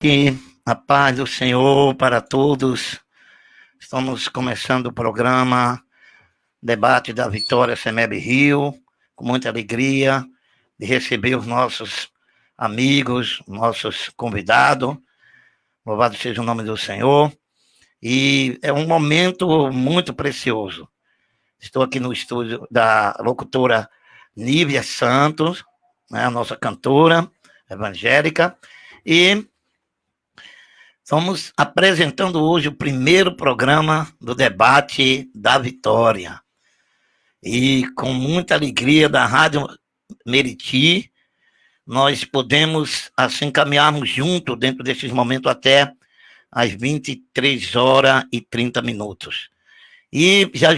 Que a paz do Senhor para todos. Estamos começando o programa Debate da Vitória CEMEB Rio, com muita alegria de receber os nossos amigos, nossos convidados. Louvado seja o nome do Senhor. E é um momento muito precioso. Estou aqui no estúdio da locutora Nívia Santos, né, a nossa cantora evangélica, e estamos apresentando hoje o primeiro programa do Debate da Vitória. E com muita alegria da Rádio Meriti, nós podemos assim caminharmos junto dentro desses momentos até às 23h30. E já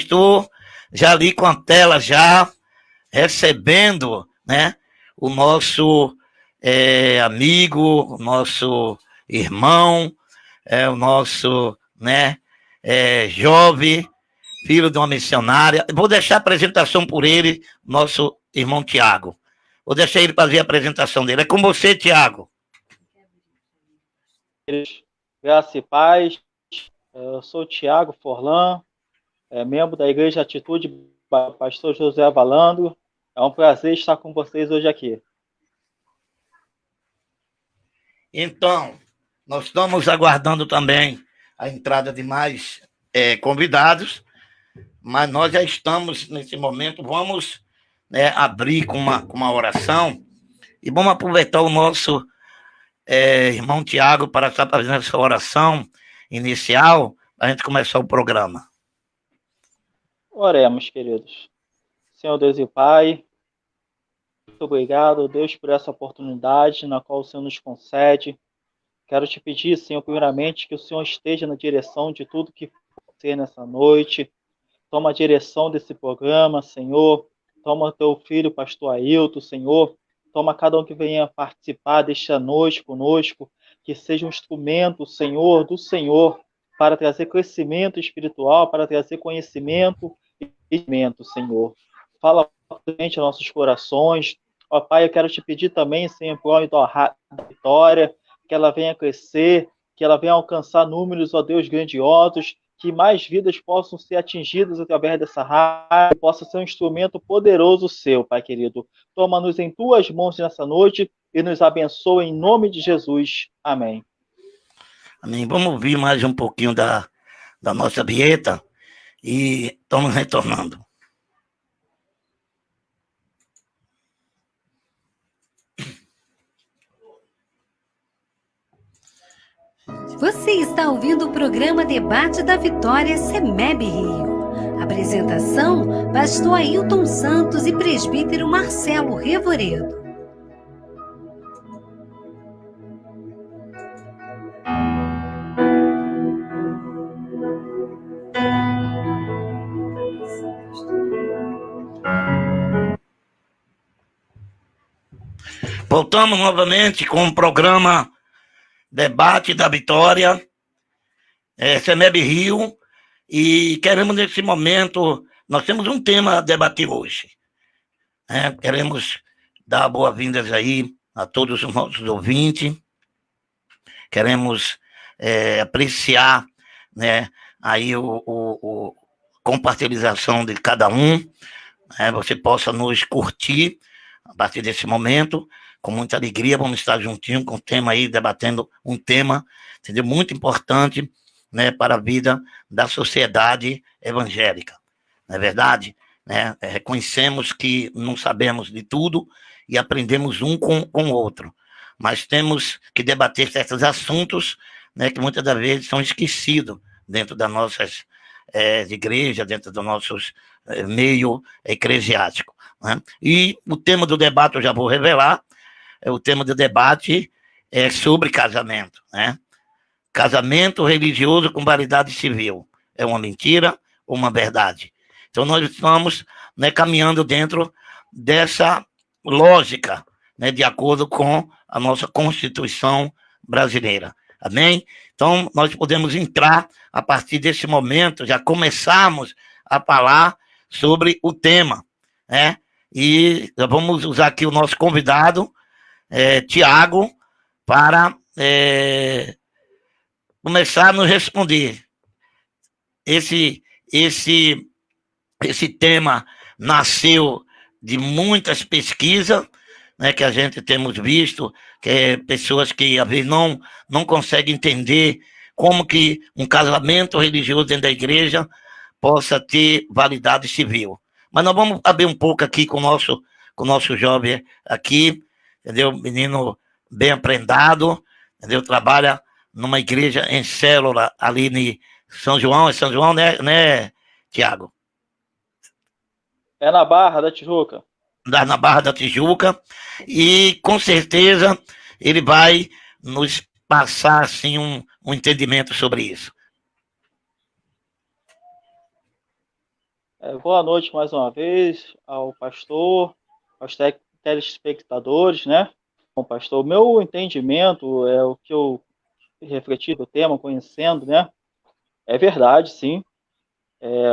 ali com a tela já recebendo, né, o nosso amigo, o nosso irmão, o nosso, né, jovem, filho de uma missionária. Vou deixar a apresentação por ele, nosso irmão Tiago. Vou deixar ele fazer a apresentação dele. É com você, Tiago. Graça e paz. Eu sou o Tiago Forlan, membro da Igreja Atitude, pastor José Avalando. É um prazer estar com vocês hoje aqui. Então, nós estamos aguardando também a entrada de mais convidados, mas nós já estamos nesse momento. Vamos abrir com uma oração e vamos aproveitar o nosso irmão Tiago para estar fazendo essa oração inicial para a gente começar o programa. Oremos, queridos. Senhor Deus e Pai, muito obrigado, Deus, por essa oportunidade na qual o Senhor nos concede. Quero te pedir, Senhor, primeiramente, que o Senhor esteja na direção de tudo que for ser nessa noite. Toma a direção desse programa, Senhor. Toma teu filho, pastor Ailton, Senhor. Toma cada um que venha participar desta noite conosco, que seja um instrumento, Senhor, do Senhor, para trazer crescimento espiritual, para trazer conhecimento e conhecimento, Senhor. Fala presente aos nossos corações. Ó Pai, eu quero te pedir também, Senhor, por nome da Vitória, que ela venha crescer, que ela venha alcançar números, ó Deus, grandiosos, que mais vidas possam ser atingidas através dessa rádio, possa ser um instrumento poderoso seu, Pai querido. Toma-nos em tuas mãos nessa noite e nos abençoa em nome de Jesus. Amém. Amém. Vamos ouvir mais um pouquinho da nossa vinheta e estamos retornando. Você está ouvindo o programa Debate da Vitória CEMEB Rio. Apresentação, pastor Ailton Santos e presbítero Marcelo Revoredo. Voltamos novamente com o programa Debate da Vitória, CEMEB Rio, e queremos nesse momento, nós temos um tema a debater hoje. Queremos dar boas-vindas aí a todos os nossos ouvintes, queremos apreciar, né, aí a compartilhação de cada um, você possa nos curtir a partir desse momento. Com muita alegria, vamos estar juntinho com o tema aí, debatendo um tema, entendeu? Muito importante, né, para a vida da sociedade evangélica. Não é verdade? Né? Reconhecemos que não sabemos de tudo e aprendemos um com o outro, mas temos que debater certos assuntos, né, que muitas das vezes são esquecidos dentro das nossas igrejas, dentro do nosso meio eclesiástico. Né? E o tema do debate eu já vou revelar. O tema do debate é sobre casamento, né? Casamento religioso com validade civil. É uma mentira ou uma verdade? Então, nós estamos, né, caminhando dentro dessa lógica, né, de acordo com a nossa Constituição brasileira. Amém? Então, nós podemos entrar, a partir desse momento, já começarmos a falar sobre o tema, né? E vamos usar aqui o nosso convidado, Tiago, para começar a nos responder. Esse tema nasceu de muitas pesquisas, né, que a gente temos visto, que é pessoas que às vezes não conseguem entender como que um casamento religioso dentro da igreja possa ter validade civil. Mas nós vamos abrir um pouco aqui com o nosso jovem aqui, entendeu? Menino bem aprendado, entendeu? Trabalha numa igreja em célula ali em São João, né, Tiago? É na Barra da Tijuca. Na Barra da Tijuca, e com certeza ele vai nos passar assim um entendimento sobre isso. Boa noite mais uma vez ao pastor, aos telespectadores, né? Bom, pastor, meu entendimento é o que eu refleti do tema, conhecendo, né? É verdade, sim.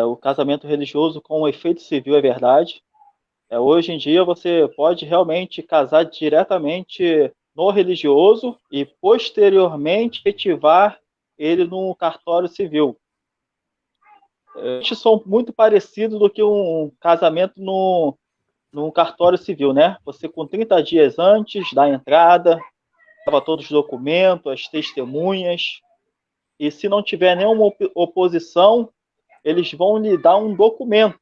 O casamento religioso com efeito civil é verdade. Hoje em dia você pode realmente casar diretamente no religioso e posteriormente efetivar ele no cartório civil. São muito parecidos do que um casamento no cartório civil, né? Você com 30 dias antes da entrada, leva todos os documentos, as testemunhas, e se não tiver nenhuma oposição, eles vão lhe dar um documento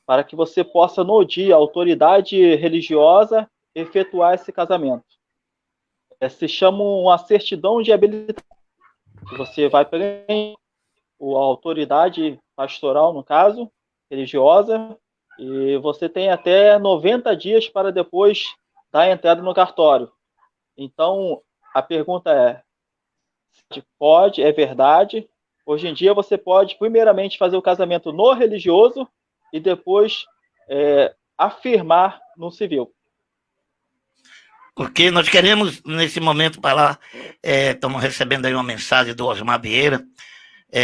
para que você possa, no dia, a autoridade religiosa, efetuar esse casamento. Se chama uma certidão de habilitação. Você vai para a autoridade pastoral, no caso, religiosa, e você tem até 90 dias para depois dar entrada no cartório. Então, a pergunta é, pode, é verdade. Hoje em dia você pode, primeiramente, fazer o casamento no religioso e depois afirmar no civil. Porque nós queremos, nesse momento, falar, estamos recebendo aí uma mensagem do Osmar Vieira.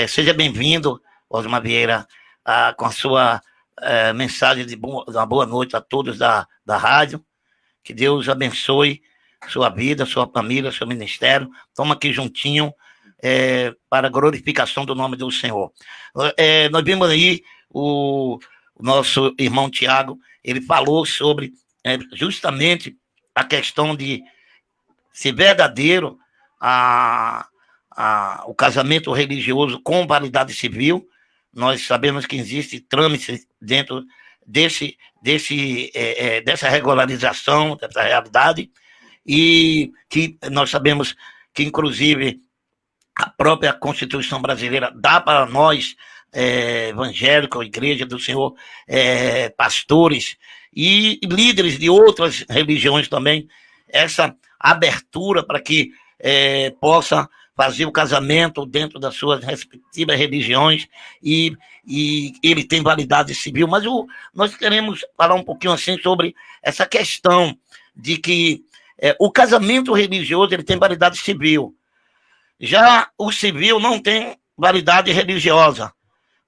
Seja bem-vindo, Osmar Vieira, com a sua mensagem de uma boa noite a todos da rádio. Que Deus abençoe sua vida, sua família, seu ministério. Estamos aqui juntinho para a glorificação do nome do Senhor. Nós vimos aí o nosso irmão Tiago, ele falou sobre justamente a questão de se verdadeiro o casamento religioso com validade civil. Nós sabemos que existe trâmite dentro dessa regularização, dessa realidade, e que nós sabemos que, inclusive, a própria Constituição brasileira dá para nós, evangélicos, Igreja do Senhor, pastores e líderes de outras religiões também, essa abertura para que possa fazer o casamento dentro das suas respectivas religiões e ele tem validade civil. Mas nós queremos falar um pouquinho assim sobre essa questão de que o casamento religioso ele tem validade civil. Já o civil não tem validade religiosa.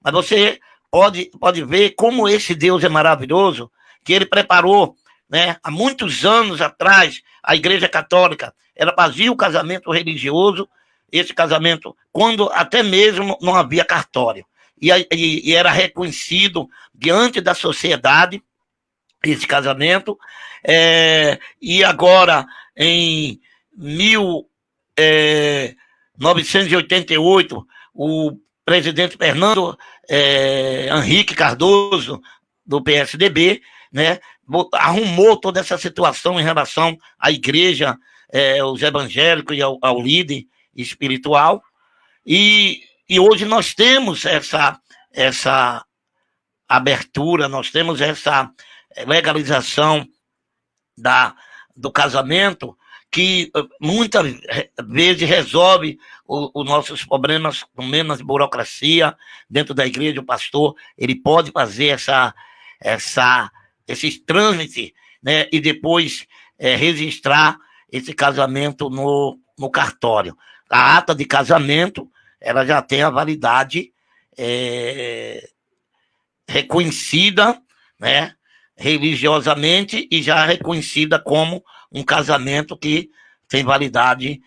Mas você pode ver como esse Deus é maravilhoso, que ele preparou, né, há muitos anos atrás, a Igreja Católica, ela fazia o casamento religioso, esse casamento, quando até mesmo não havia cartório. E era reconhecido diante da sociedade, esse casamento. E agora, em 1988, o presidente Fernando Henrique Cardoso, do PSDB, né, arrumou toda essa situação em relação à igreja, os evangélicos e ao líder espiritual, e hoje nós temos essa abertura, nós temos essa legalização do casamento, que muitas vezes resolve os nossos problemas com menos burocracia dentro da igreja. O pastor ele pode fazer esses trâmites, né, e depois registrar esse casamento no cartório. A ata de casamento ela já tem a validade reconhecida, né, religiosamente, e já reconhecida como um casamento que tem validade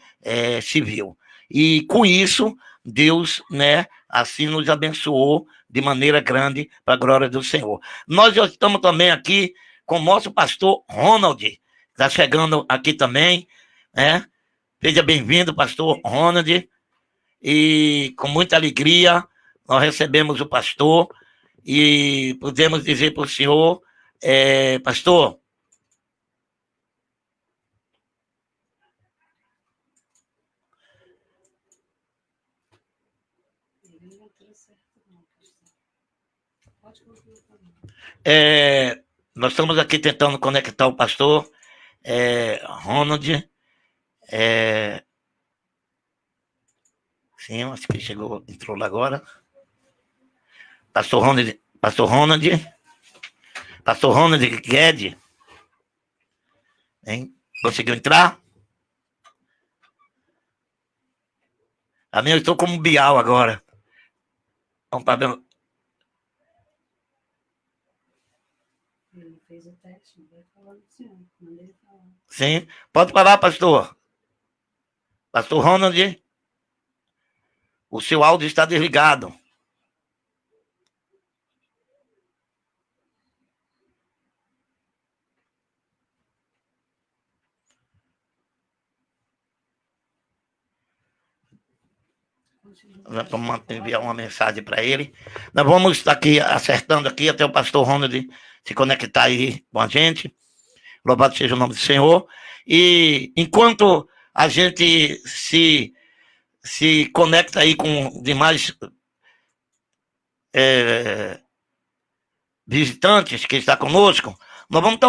civil. E com isso, Deus, né, assim nos abençoou de maneira grande para a glória do Senhor. Nós já estamos também aqui com o nosso pastor Ronald, está chegando aqui também, né? Seja bem-vindo, pastor Ronald, e com muita alegria nós recebemos o pastor e podemos dizer para o senhor, pastor, nós estamos aqui tentando conectar o pastor Ronald. Sim, acho que chegou, entrou lá agora. Pastor Ronald Guedes, hein? Conseguiu entrar? A minha, eu estou como Bial agora. Vamos para ver. Ele fez o teste, vai falar do senhor. Manda ele falar. Sim, pode falar, pastor. Pastor Ronald, o seu áudio está desligado. Nós vamos enviar uma mensagem para ele. Nós vamos estar aqui acertando aqui até o pastor Ronald se conectar aí com a gente. Louvado seja o nome do Senhor. E enquanto a gente se conecta aí com demais visitantes que estão conosco, nós vamos estar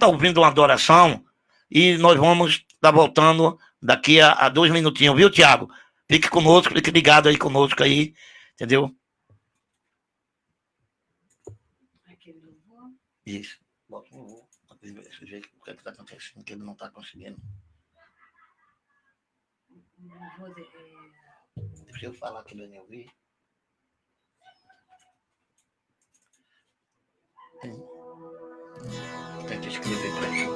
ouvindo uma adoração e nós vamos estar voltando daqui a 2 minutinhos, viu, Tiago? Fique conosco, fique ligado aí conosco aí, entendeu? Isso. Bota um louvor. Deixa eu ver o que está acontecendo, que ele não está conseguindo. Deixa eu falar que ele nem ouvi. Tenta escrever para ele.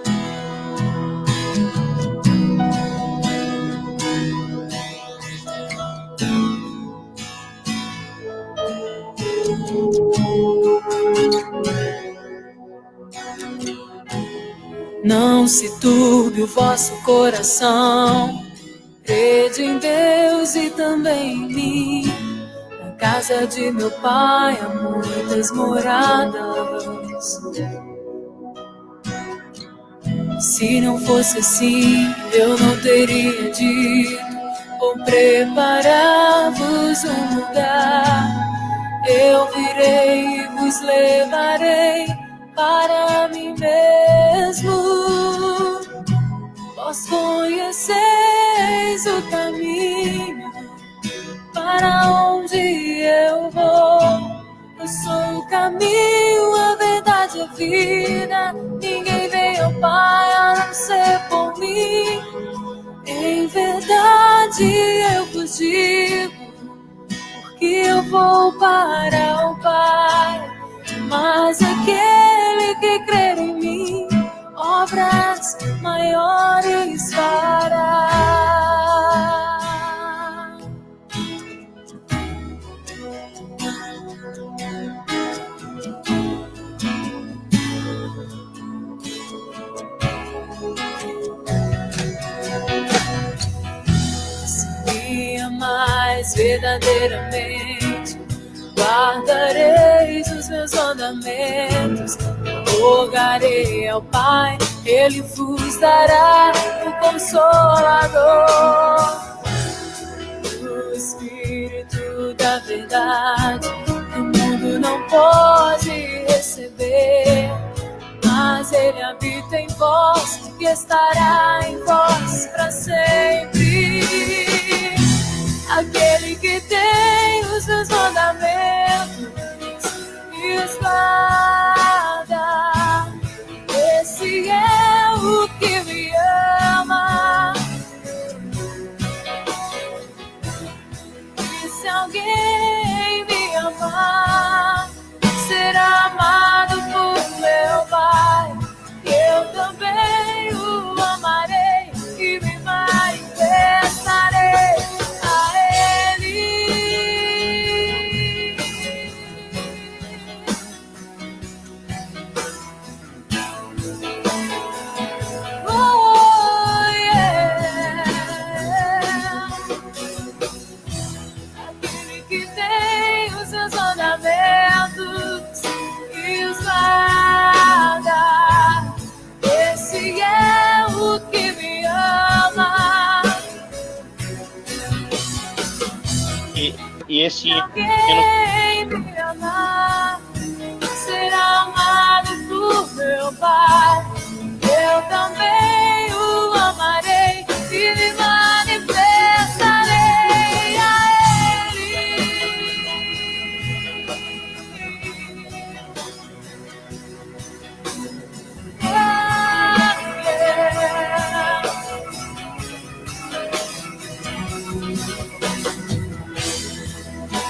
Não se turbe o vosso coração, crede em Deus e também em mim. Na casa de meu pai há muitas moradas. Se não fosse assim, eu não teria dito, vou preparar-vos um lugar. Eu virei e vos levarei para mim mesmo. Vós conheceis o caminho para onde eu vou. Eu sou o caminho, a verdade e a vida. Ninguém vem ao Pai a não ser por mim. Em verdade eu vos digo, porque eu vou para o Pai. Mas aquele que crer em mim, obras maiores fará. Se me amais verdadeiramente, guardareis os meus mandamentos. Rogarei ao Pai, Ele vos dará o Consolador, o Espírito da verdade, que o mundo não pode receber, mas Ele habita em vós e estará em vós para sempre. Aquele que tem os meus mandamentos e os guarda, esse é o que me ama. E se alguém me amar, será amado por meu Pai. Eu também o amarei e me esse hino. Alguém me amar, ser amado por meu Pai. Eu também o amarei e me manifestarei a Ele.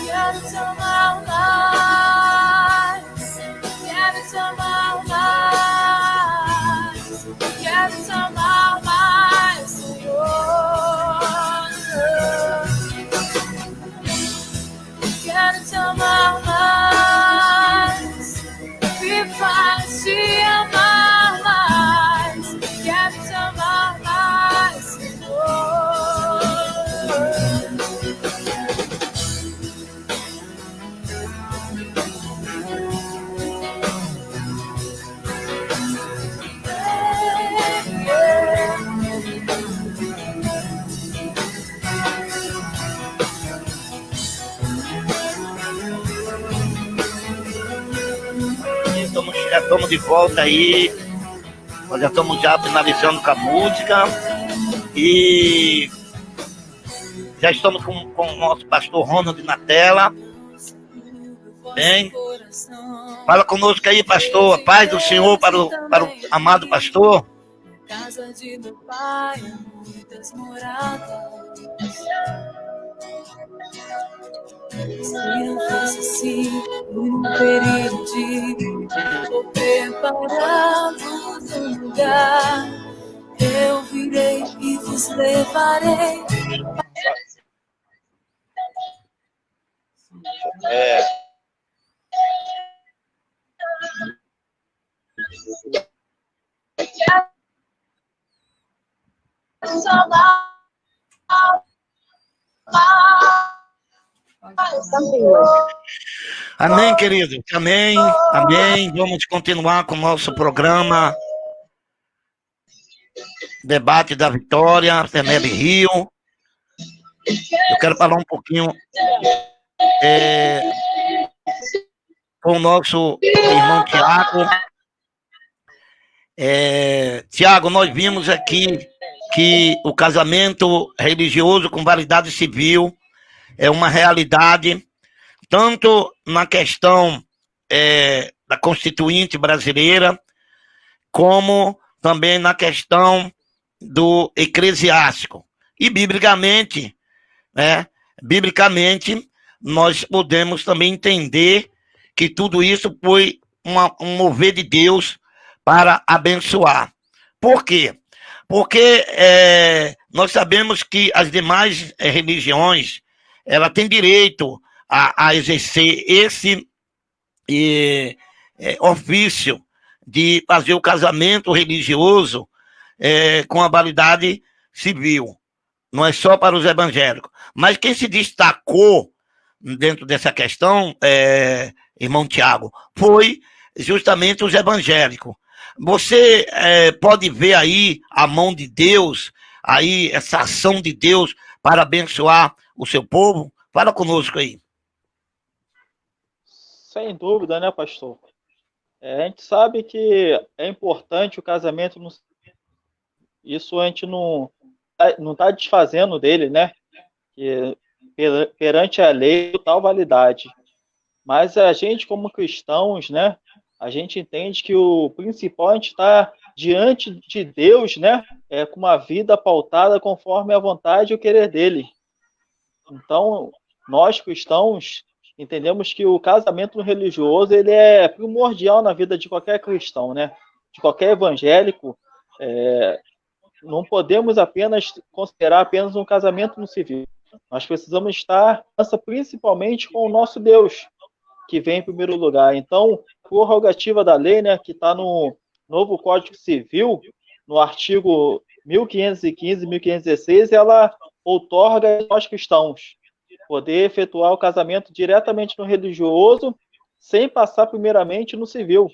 Quero te amar mais, quero te amar mais, quero te amar mais, Senhor. Quero te amar mais, me faz te amar mais, quero te amar mais, Senhor. Já estamos de volta aí. Nós já estamos finalizando com a música. E já estamos com o nosso pastor Ronald na tela. Bem, fala conosco aí, pastor. A paz do Senhor para o amado pastor. Casa de meu pai, muitas moradas. Se não fosse assim, num período vou prepará-los um lugar. Eu virei e vos levarei. Amém, queridos. Amém. Amém. Vamos continuar com o nosso programa Debate da Vitória, CEMEB Rio. Eu quero falar um pouquinho com o nosso irmão Tiago. Tiago, nós vimos aqui que o casamento religioso com validade civil é uma realidade, tanto na questão da Constituinte brasileira, como também na questão do eclesiástico. E, biblicamente, nós podemos também entender que tudo isso foi um mover de Deus para abençoar. Por quê? Porque nós sabemos que as demais religiões, ela tem direito a exercer esse ofício de fazer o casamento religioso com a validade civil. Não é só para os evangélicos. Mas quem se destacou dentro dessa questão, irmão Tiago, foi justamente os evangélicos. Você pode ver aí a mão de Deus, aí essa ação de Deus para abençoar o seu povo? Fala conosco aí. Sem dúvida, né, pastor? A gente sabe que é importante o casamento. Isso a gente não está desfazendo dele, né? Que perante a lei, total validade. Mas a gente, como cristãos, né? A gente entende que o principal é a gente estar diante de Deus, né? Com uma vida pautada conforme a vontade e o querer dele. Então, nós cristãos entendemos que o casamento religioso ele é primordial na vida de qualquer cristão, né? De qualquer evangélico. Não podemos apenas considerar apenas um casamento no civil. Nós precisamos estar principalmente com o nosso Deus, que vem em primeiro lugar. Então, prerrogativa da lei, né, que está no novo Código Civil, no artigo 1515 e 1516, ela outorga aos cristãos poder efetuar o casamento diretamente no religioso, sem passar primeiramente no civil.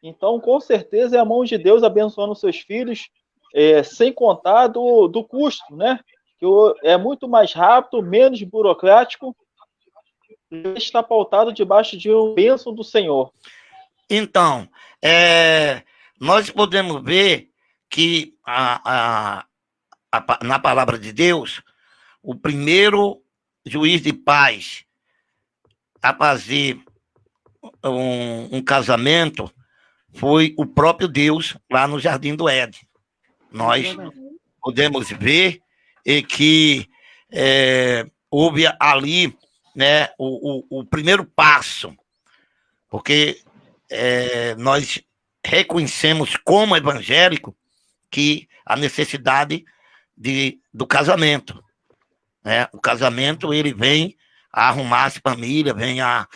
Então, com certeza, é a mão de Deus abençoando seus filhos, sem contar do custo, né? Que é muito mais rápido, menos burocrático está pautado debaixo de uma bênção do Senhor. Então, nós podemos ver que na palavra de Deus, o primeiro juiz de paz a fazer um casamento foi o próprio Deus lá no Jardim do Éden. Nós podemos ver que houve ali, né, o primeiro passo, porque nós reconhecemos como evangélico que a necessidade do casamento, né? O casamento, ele vem a arrumar as famílias, vem a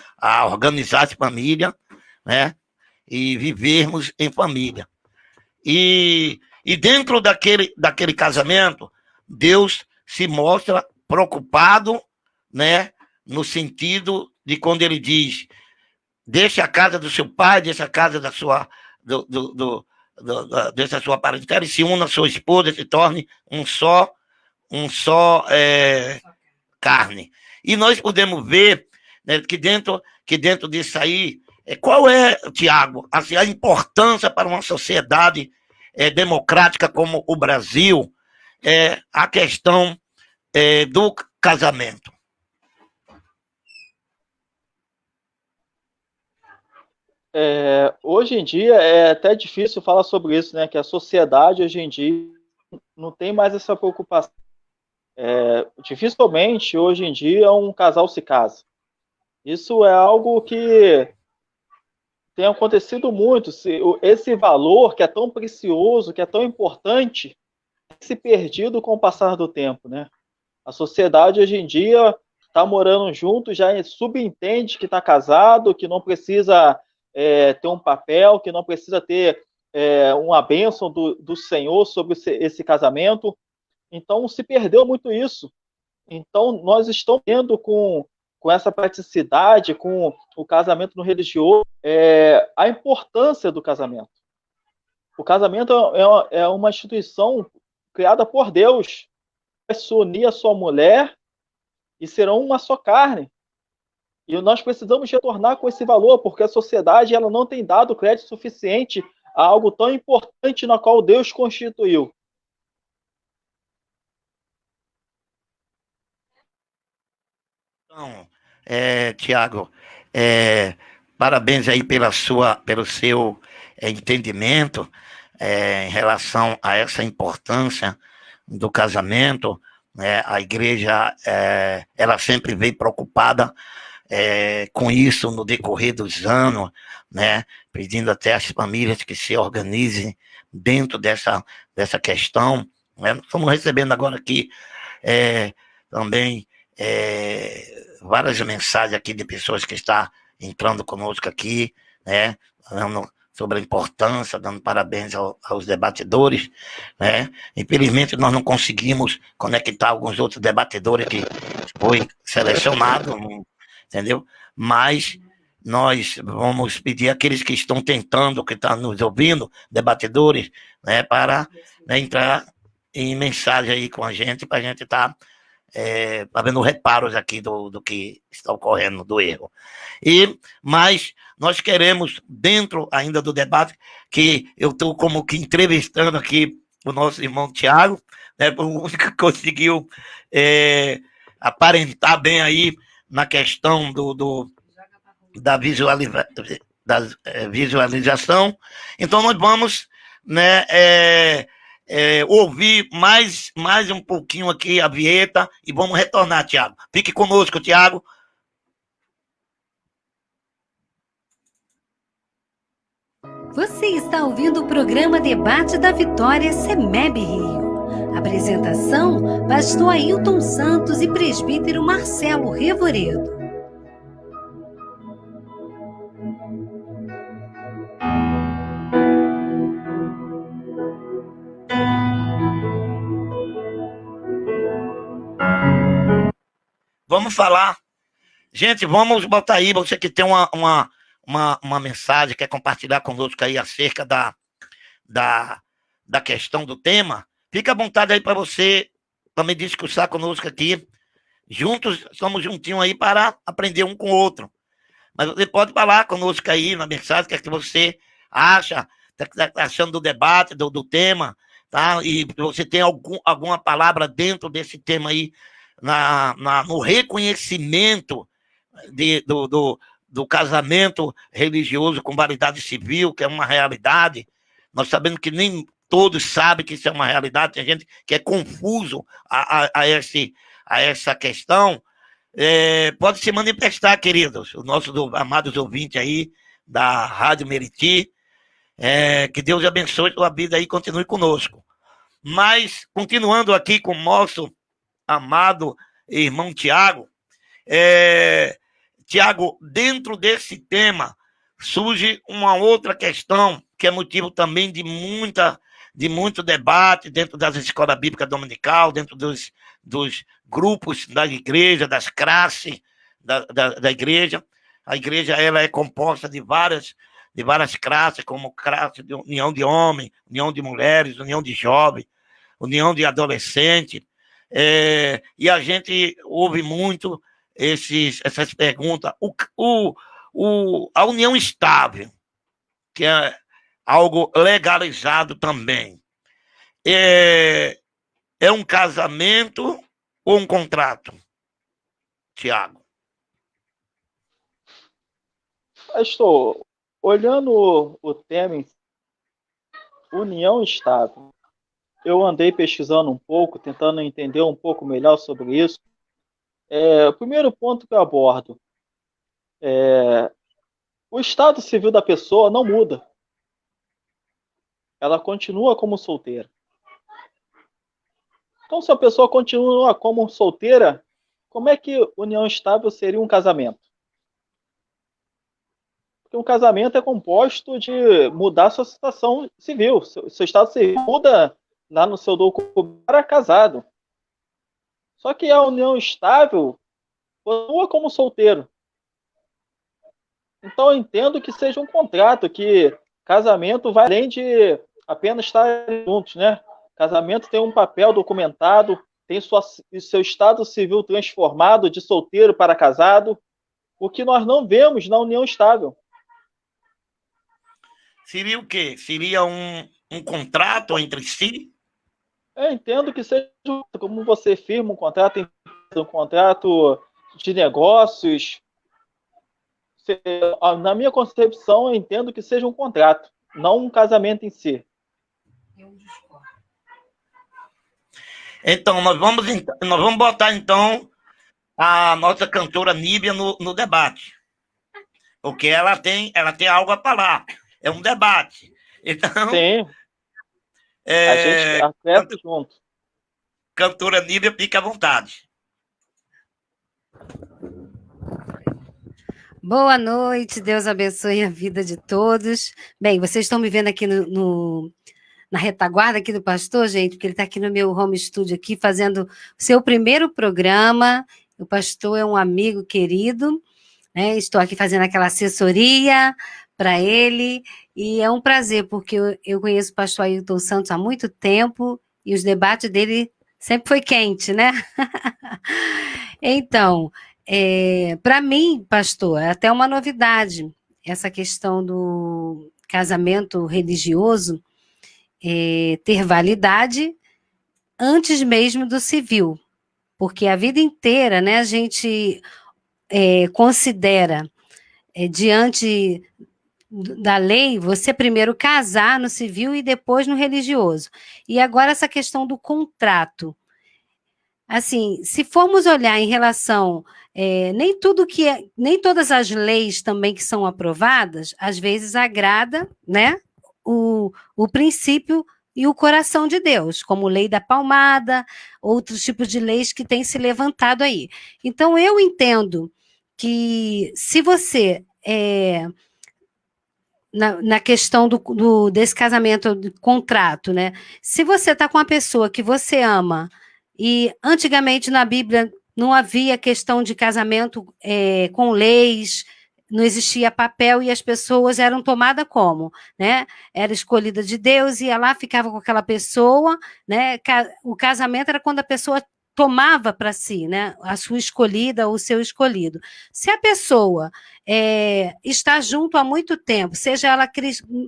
organizar as famílias, né? E vivermos em família. E dentro daquele casamento, Deus se mostra preocupado, né? No sentido de quando ele diz: deixe a casa do seu pai, deixe a casa da sua dessa sua parentela e se una a sua esposa, se torne um só carne. E nós podemos ver, né, que dentro disso aí, qual é, Tiago, assim, a importância para uma sociedade democrática como o Brasil, a questão do casamento. Hoje em dia é até difícil falar sobre isso, né? Que a sociedade hoje em dia não tem mais essa preocupação. Dificilmente hoje em dia um casal se casa. Isso é algo que tem acontecido muito. Esse valor que é tão precioso, que é tão importante, tem se perdido com o passar do tempo, né? A sociedade hoje em dia está morando junto, já subentende que está casado, que não precisa ter um papel, que não precisa ter uma bênção do Senhor sobre esse casamento. Então, se perdeu muito isso. Então, nós estamos vendo com essa praticidade, com o casamento no religioso, a importância do casamento. O casamento é uma instituição criada por Deus. Vai se unir a sua mulher e serão uma só carne. E nós precisamos retornar com esse valor, porque a sociedade ela não tem dado crédito suficiente a algo tão importante na qual Deus constituiu. Então, Tiago, parabéns aí pelo seu entendimento em relação a essa importância do casamento. A igreja ela sempre veio preocupada com isso no decorrer dos anos, né? Pedindo até às famílias que se organizem dentro dessa questão. Né? Estamos recebendo agora aqui também várias mensagens aqui de pessoas que estão entrando conosco aqui, né? Falando sobre a importância, dando parabéns aos debatedores, né? Infelizmente, nós não conseguimos conectar alguns outros debatedores que foi selecionado, entendeu? Mas nós vamos pedir àqueles que estão tentando, que estão nos ouvindo, debatedores, né, para entrar em mensagem aí com a gente, para a gente estar fazendo reparos aqui do que está ocorrendo, do erro. Mas nós queremos, dentro ainda do debate, que eu estou como que entrevistando aqui o nosso irmão Tiago, né, o único que conseguiu aparentar bem aí na questão da visualização. Então nós vamos, né, ouvir mais um pouquinho aqui a vinheta e vamos retornar, Tiago. Fique conosco, Tiago. Você está ouvindo o programa Debate da Vitória CEMEB Rio. Apresentação, pastor Ailton Santos e presbítero Marcelo Revoredo. Vamos falar. Gente, vamos botar aí, você que tem uma mensagem, quer compartilhar conosco aí acerca da questão do tema, fica à vontade aí para você também discursar conosco aqui, Juntos, somos juntinhos aí para aprender um com o outro. Mas você pode falar conosco aí na mensagem, o que é que você acha, o que está achando do debate, do tema, tá? E você tem alguma palavra dentro desse tema aí, no reconhecimento do casamento religioso com validade civil, que é uma realidade. Nós sabemos que nem todos sabem que isso é uma realidade, tem gente que é confuso a essa questão. Pode se manifestar, queridos, os nossos amados ouvintes aí da Rádio Meriti, que Deus abençoe a sua vida aí e continue conosco. Mas, continuando aqui com o nosso amado irmão Tiago, Tiago, dentro desse tema surge uma outra questão que é motivo também de muito debate dentro das escolas bíblicas dominical, dentro dos grupos da igreja, das classes da igreja. A igreja ela é composta de várias classes, como classe de união de homens, união de mulheres, união de jovens, união de adolescentes. E a gente ouve muito essas perguntas. A união estável, que é algo legalizado também, é um casamento ou um contrato, Tiago? Pastor, olhando o tema em união estável, eu andei pesquisando um pouco, tentando entender um pouco melhor sobre isso. O primeiro ponto que eu abordo o estado civil da pessoa não muda. Ela continua como solteira. Então, se a pessoa continua como solteira, como é que união estável seria um casamento? Porque um casamento é composto de mudar sua situação civil. Seu estado civil muda lá no seu documento para casado. Só que a união estável continua como solteiro. Então eu entendo que seja um contrato, que casamento vai além de apenas estar juntos, né? Casamento tem um papel documentado, tem seu estado civil transformado de solteiro para casado, o que nós não vemos na união estável. Seria o quê? Seria um contrato entre si? Eu entendo que seja como você firma um contrato de negócios. Na minha concepção, eu entendo que seja um contrato, não um casamento em si. Eu discordo. Então, nós vamos botar, então, a nossa cantora Níbia no debate. Porque ela tem algo a falar. É um debate. Então, sim. A gente acerta junto. Cantora Níbia, fica à vontade. Boa noite, Deus abençoe a vida de todos. Bem, vocês estão me vendo aqui na retaguarda aqui do pastor, gente, porque ele está aqui no meu home studio aqui, fazendo o seu primeiro programa. O pastor é um amigo querido, né? Estou aqui fazendo aquela assessoria para ele, e é um prazer, porque eu conheço o pastor Ailton Santos há muito tempo, e os debates dele sempre foi quente, né? Então, para mim, pastor, é até uma novidade essa questão do casamento religioso ter validade antes mesmo do civil, porque a vida inteira, né, a gente considera, diante da lei, você primeiro casar no civil e depois no religioso. E agora essa questão do contrato. Assim, se formos olhar em relação, nem todas as leis também que são aprovadas, às vezes agrada, né, o princípio e o coração de Deus, como lei da palmada, outros tipos de leis que têm se levantado aí. Então, eu entendo que se você, na questão desse casamento, do contrato, né, se você está com uma pessoa que você ama, e antigamente na Bíblia não havia questão de casamento com leis, não existia papel e as pessoas eram tomadas como, né? Era escolhida de Deus, ia lá, ficava com aquela pessoa, né? O casamento era quando a pessoa tomava para si, né, a sua escolhida ou o seu escolhido. Se a pessoa está junto há muito tempo, seja ela,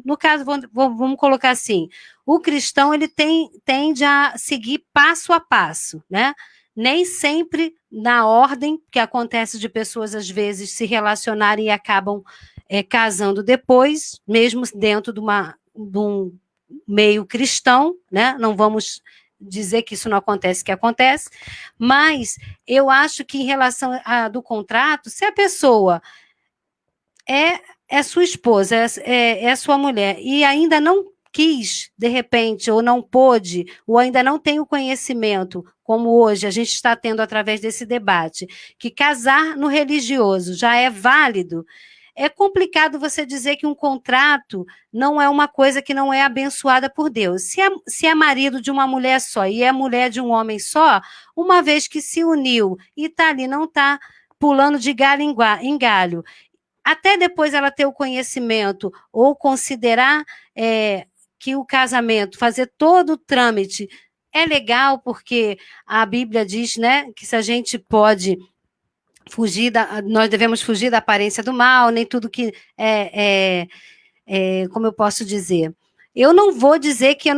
no caso, vamos colocar assim, o cristão ele tende a seguir passo a passo, né? Nem sempre na ordem que acontece de pessoas às vezes se relacionarem e acabam casando depois, mesmo dentro de um meio cristão, né? Não vamos dizer que isso não acontece, que acontece, mas eu acho que em relação do contrato, se a pessoa é sua esposa, é sua mulher, e ainda não quis, de repente, ou não pôde, ou ainda não tem o conhecimento, como hoje a gente está tendo através desse debate, que casar no religioso já é válido, é complicado você dizer que um contrato não é uma coisa que não é abençoada por Deus. Se é marido de uma mulher só e é mulher de um homem só, uma vez que se uniu e está ali, não está pulando de galho em galho, até depois ela ter o conhecimento ou considerar que o casamento, fazer todo o trâmite, é legal, porque a Bíblia diz, né, que se a gente pode nós devemos fugir da aparência do mal, nem tudo que como eu posso dizer. Eu não vou dizer que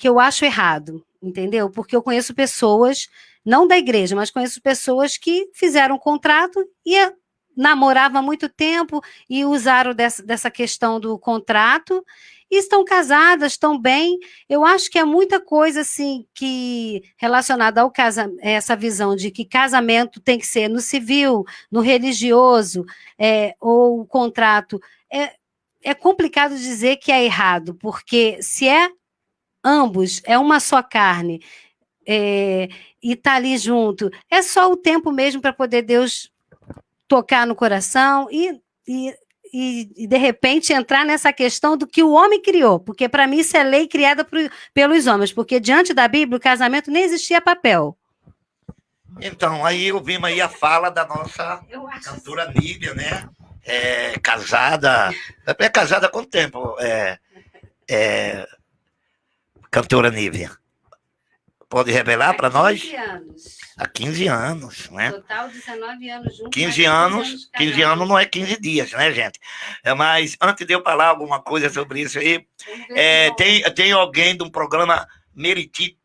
eu acho errado, entendeu? Porque eu conheço pessoas, não da igreja, mas conheço pessoas que fizeram um contrato e namoravam há muito tempo e usaram dessa questão do contrato e estão casadas, estão bem. Eu acho que é muita coisa assim que relacionada ao casamento, essa visão de que casamento tem que ser no civil, no religioso, ou o contrato. É complicado dizer que é errado, porque se ambos, é uma só carne, e está ali junto, é só o tempo mesmo para poder Deus tocar no coração e de repente entrar nessa questão do que o homem criou, porque para mim isso é lei criada pelos homens, porque diante da Bíblia o casamento nem existia papel. Então, aí ouvimos aí a fala da nossa cantora Nívia, né? Casada há quanto tempo? Cantora Nívia. Pode revelar para nós? 15 anos. Há 15 anos, né? Total, 19 anos juntos. 15 anos não é 15 dias, né, gente? Mas antes de eu falar alguma coisa sobre isso aí, tem alguém de um programa Meriti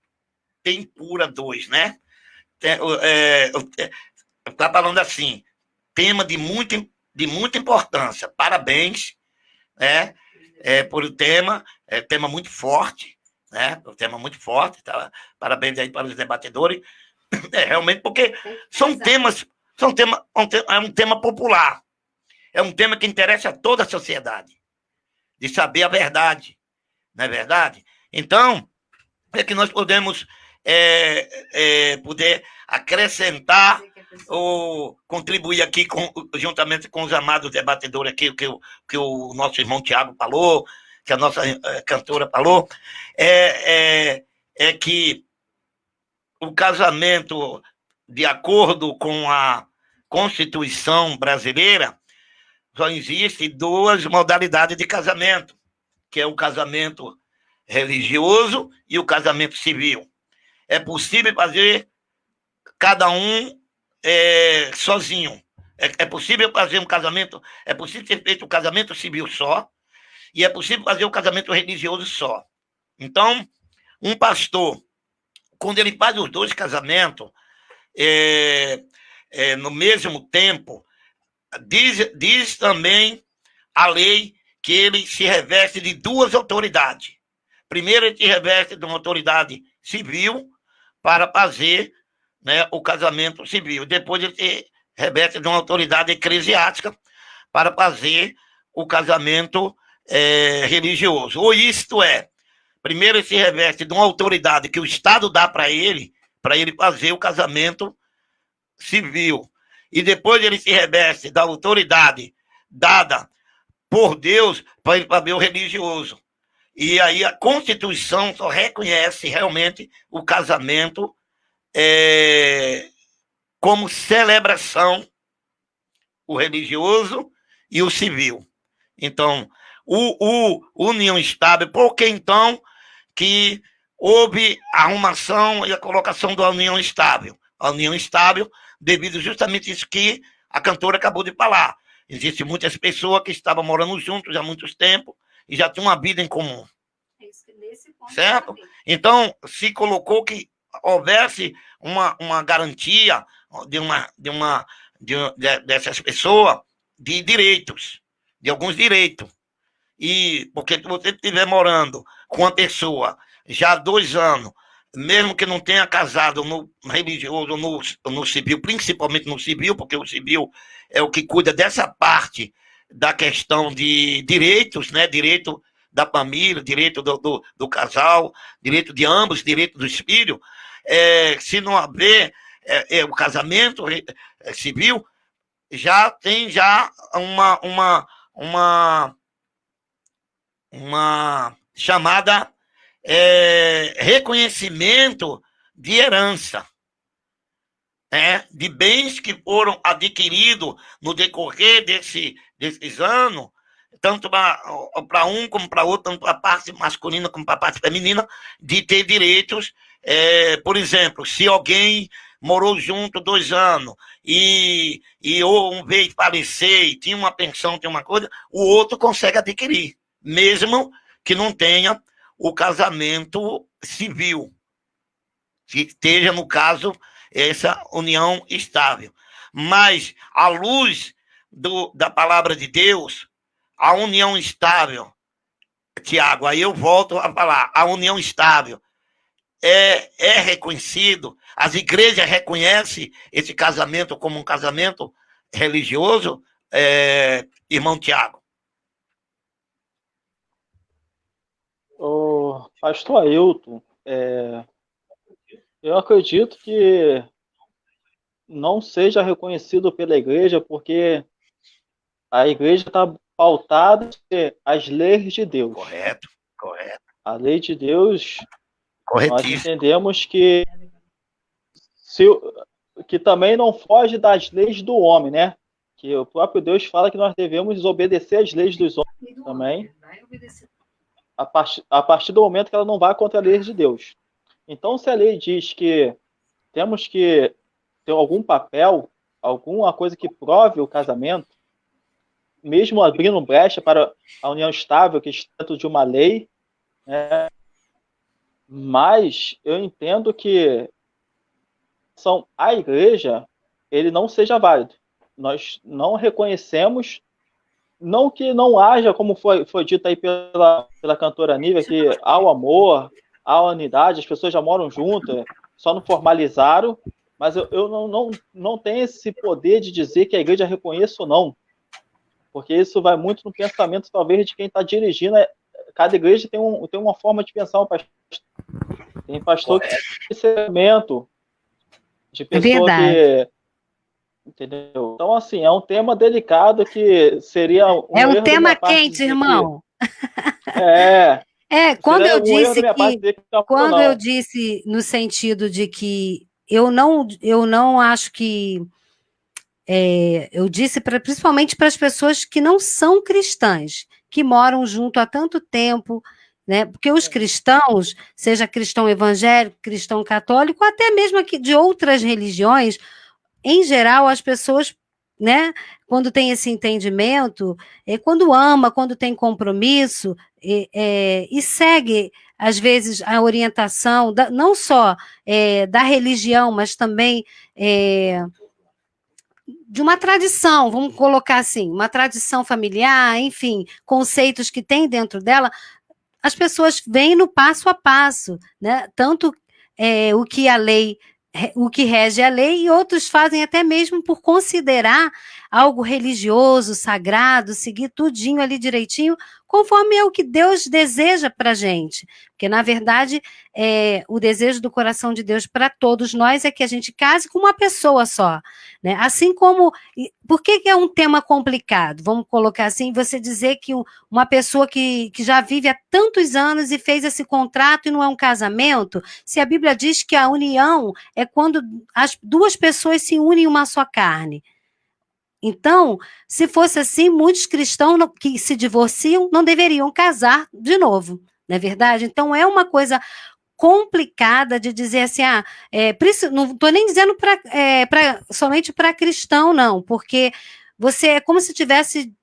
Tempura 2, né? Está falando assim, tema de muita importância. Parabéns, né? Por o tema muito forte, né? O tema muito forte, tá? Parabéns aí para os debatedores. Realmente, porque é um tema popular, é um tema que interessa a toda a sociedade, de saber a verdade, não é verdade? Então, é que nós podemos poder acrescentar ou contribuir aqui juntamente com os amados debatedores aqui, que o nosso irmão Tiago falou, que a nossa cantora falou, é que o casamento, de acordo com a Constituição brasileira, só existe 2 modalidades de casamento, que é o casamento religioso e o casamento civil. É possível fazer cada um sozinho. É possível fazer um casamento, é possível ter feito um casamento civil só, e é possível fazer o casamento religioso só. Então, um pastor, quando ele faz os 2 casamentos no mesmo tempo, diz também a lei que ele se reveste de 2 autoridades. Primeiro, ele se reveste de uma autoridade civil para fazer, né, o casamento civil. Depois, ele se reveste de uma autoridade eclesiástica para fazer o casamento religioso. Ou isto é, primeiro ele se reveste de uma autoridade que o Estado dá para ele fazer o casamento civil. E depois ele se reveste da autoridade dada por Deus para ele fazer o religioso. E aí a Constituição só reconhece realmente o casamento como celebração, o religioso e o civil. Então, o união estável, porque então que houve a arrumação e a colocação da união estável. A união estável, devido justamente a isso que a cantora acabou de falar. Existem muitas pessoas que estavam morando juntos há muito tempo e já tinham uma vida em comum. Certo? Então, se colocou que houvesse uma garantia dessas pessoas de direitos, de alguns direitos. E porque se você estiver morando com uma pessoa já há 2 anos, mesmo que não tenha casado no religioso ou no civil, principalmente no civil, porque o civil é o que cuida dessa parte da questão de direitos, né? Direito da família, direito do casal, direito de ambos, direito dos filhos. Se não haver o casamento civil, já tem uma chamada reconhecimento de herança, de bens que foram adquiridos no decorrer desses anos, tanto para um como para outro, tanto para a parte masculina como para a parte feminina, de ter direitos. Por exemplo, se alguém morou junto 2 anos e um veio falecer e tinha uma pensão, tinha uma coisa, o outro consegue adquirir, mesmo que não tenha o casamento civil, que esteja, no caso, essa união estável. Mas, à luz da palavra de Deus, a união estável, Tiago, aí eu volto a falar, a união estável é reconhecido, as igrejas reconhecem esse casamento como um casamento religioso, irmão Tiago? Pastor Ailton, eu acredito que não seja reconhecido pela igreja, porque a igreja está pautada às leis de Deus. Correto. A lei de Deus, nós entendemos que também não foge das leis do homem, né? Que o próprio Deus fala que nós devemos obedecer às leis dos homens também, a partir do momento que ela não vai contra a lei de Deus. Então, se a lei diz que temos que ter algum papel, alguma coisa que prove o casamento, mesmo abrindo brecha para a união estável, que está dentro de uma lei, né? Mas eu entendo que a igreja, ele não seja válido. Nós não reconhecemos, não que não haja, como foi dito aí pela cantora Nívia, que há o amor, há a unidade, as pessoas já moram juntas, só não formalizaram, mas eu não tenho esse poder de dizer que a igreja reconheça ou não, porque isso vai muito no pensamento, talvez, de quem está dirigindo. Cada igreja tem uma forma de pensar, tem pastor que tem esse elemento de pessoa que... Entendeu? Então, assim, é um tema delicado que seria um tema quente, irmão. Quando eu disse no sentido de que eu não acho que eu disse principalmente para as pessoas que não são cristãs, que moram junto há tanto tempo, né? Porque os cristãos, seja cristão evangélico, cristão católico, até mesmo aqui de outras religiões, em geral, as pessoas, né, quando tem esse entendimento, quando ama, quando tem compromisso, e segue, às vezes, a orientação, não só da religião, mas também de uma tradição, vamos colocar assim, uma tradição familiar, enfim, conceitos que tem dentro dela, as pessoas vêm no passo a passo, né? Tanto o que rege a lei, e outros fazem até mesmo por considerar algo religioso, sagrado, seguir tudinho ali direitinho, conforme é o que Deus deseja para a gente. Porque, na verdade, o desejo do coração de Deus para todos nós é que a gente case com uma pessoa só, né? Assim como... Por que é um tema complicado? Vamos colocar assim, você dizer que uma pessoa que já vive há tantos anos e fez esse contrato e não é um casamento, se a Bíblia diz que a união é quando as 2 pessoas se unem em uma só carne. Então, se fosse assim, muitos cristãos que se divorciam não deveriam casar de novo, não é verdade? Então, é uma coisa complicada de dizer assim, não estou nem dizendo somente para cristão, não, porque você é como se tivesse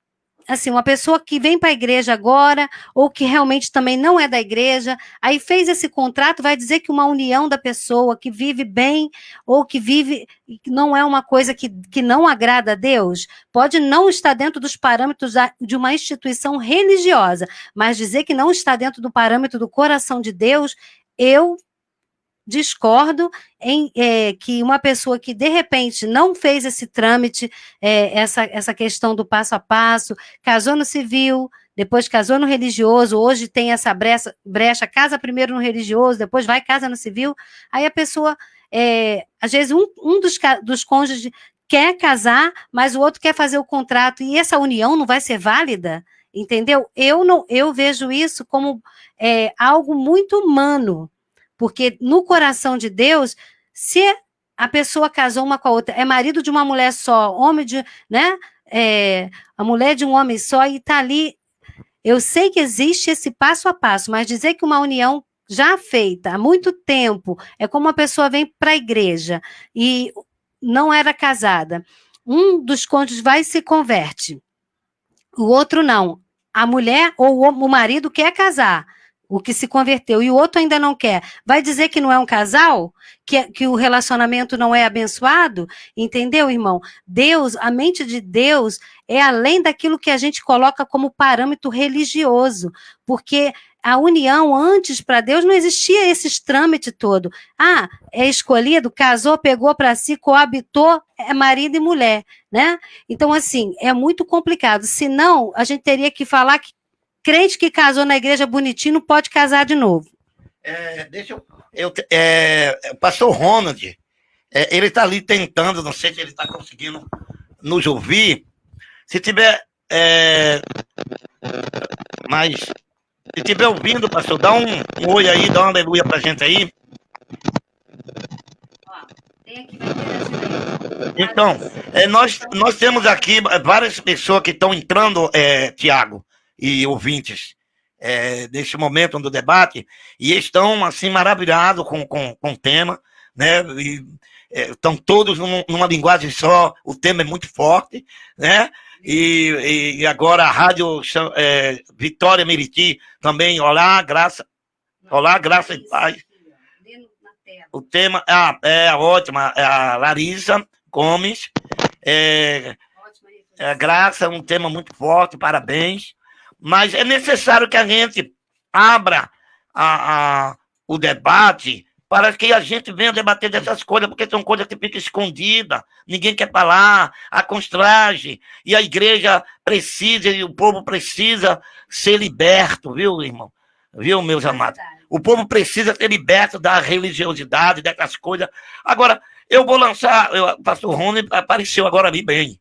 assim, uma pessoa que vem para a igreja agora, ou que realmente também não é da igreja, aí fez esse contrato, vai dizer que uma união da pessoa que vive bem, ou que vive, não é uma coisa que não agrada a Deus, pode não estar dentro dos parâmetros de uma instituição religiosa, mas dizer que não está dentro do parâmetro do coração de Deus, eu discordo que uma pessoa que, de repente, não fez esse trâmite, essa questão do passo a passo, casou no civil, depois casou no religioso, hoje tem essa brecha, casa primeiro no religioso, depois vai casa no civil, aí a pessoa, às vezes, um dos cônjuges quer casar, mas o outro quer fazer o contrato, e essa união não vai ser válida, entendeu? Eu vejo isso como algo muito humano, porque no coração de Deus, se a pessoa casou uma com a outra, é marido de uma mulher só, homem de, né? A mulher de um homem só, e está ali. Eu sei que existe esse passo a passo, mas dizer que uma união já feita há muito tempo, é como uma pessoa vem para a igreja e não era casada. Um dos cônjuges vai e se converte, o outro não. A mulher ou o marido quer casar, o que se converteu, e o outro ainda não quer, vai dizer que não é um casal? Que o relacionamento não é abençoado? Entendeu, irmão? Deus, a mente de Deus é além daquilo que a gente coloca como parâmetro religioso, porque a união antes para Deus não existia esses trâmites todo. É escolhido, casou, pegou para si, coabitou, é marido e mulher, né? Então, assim, é muito complicado. Senão, a gente teria que falar que crente que casou na igreja bonitinho não pode casar de novo. O pastor Ronald, ele está ali tentando, não sei se ele está conseguindo nos ouvir. Se tiver, mas se tiver ouvindo, pastor, dá um oi aí, dá uma aleluia pra gente aí. Então, nós temos aqui várias pessoas que estão entrando, Tiago, e ouvintes, neste momento do debate, e estão, assim, maravilhados com o tema, né? Estão todos numa linguagem só, o tema é muito forte, né? E agora a Rádio Vitória Meriti também, olá, graça e paz. O tema é ótima, é a Larissa Gomes, graça, um tema muito forte, parabéns. Mas é necessário que a gente abra o debate para que a gente venha debater dessas coisas, porque são coisas que ficam escondidas, ninguém quer falar, a constrangem, e a igreja precisa, e o povo precisa ser liberto, viu, irmão? Viu, meus amados? O povo precisa ser liberto da religiosidade, dessas coisas. Agora, eu vou lançar, o pastor Rony apareceu agora ali bem.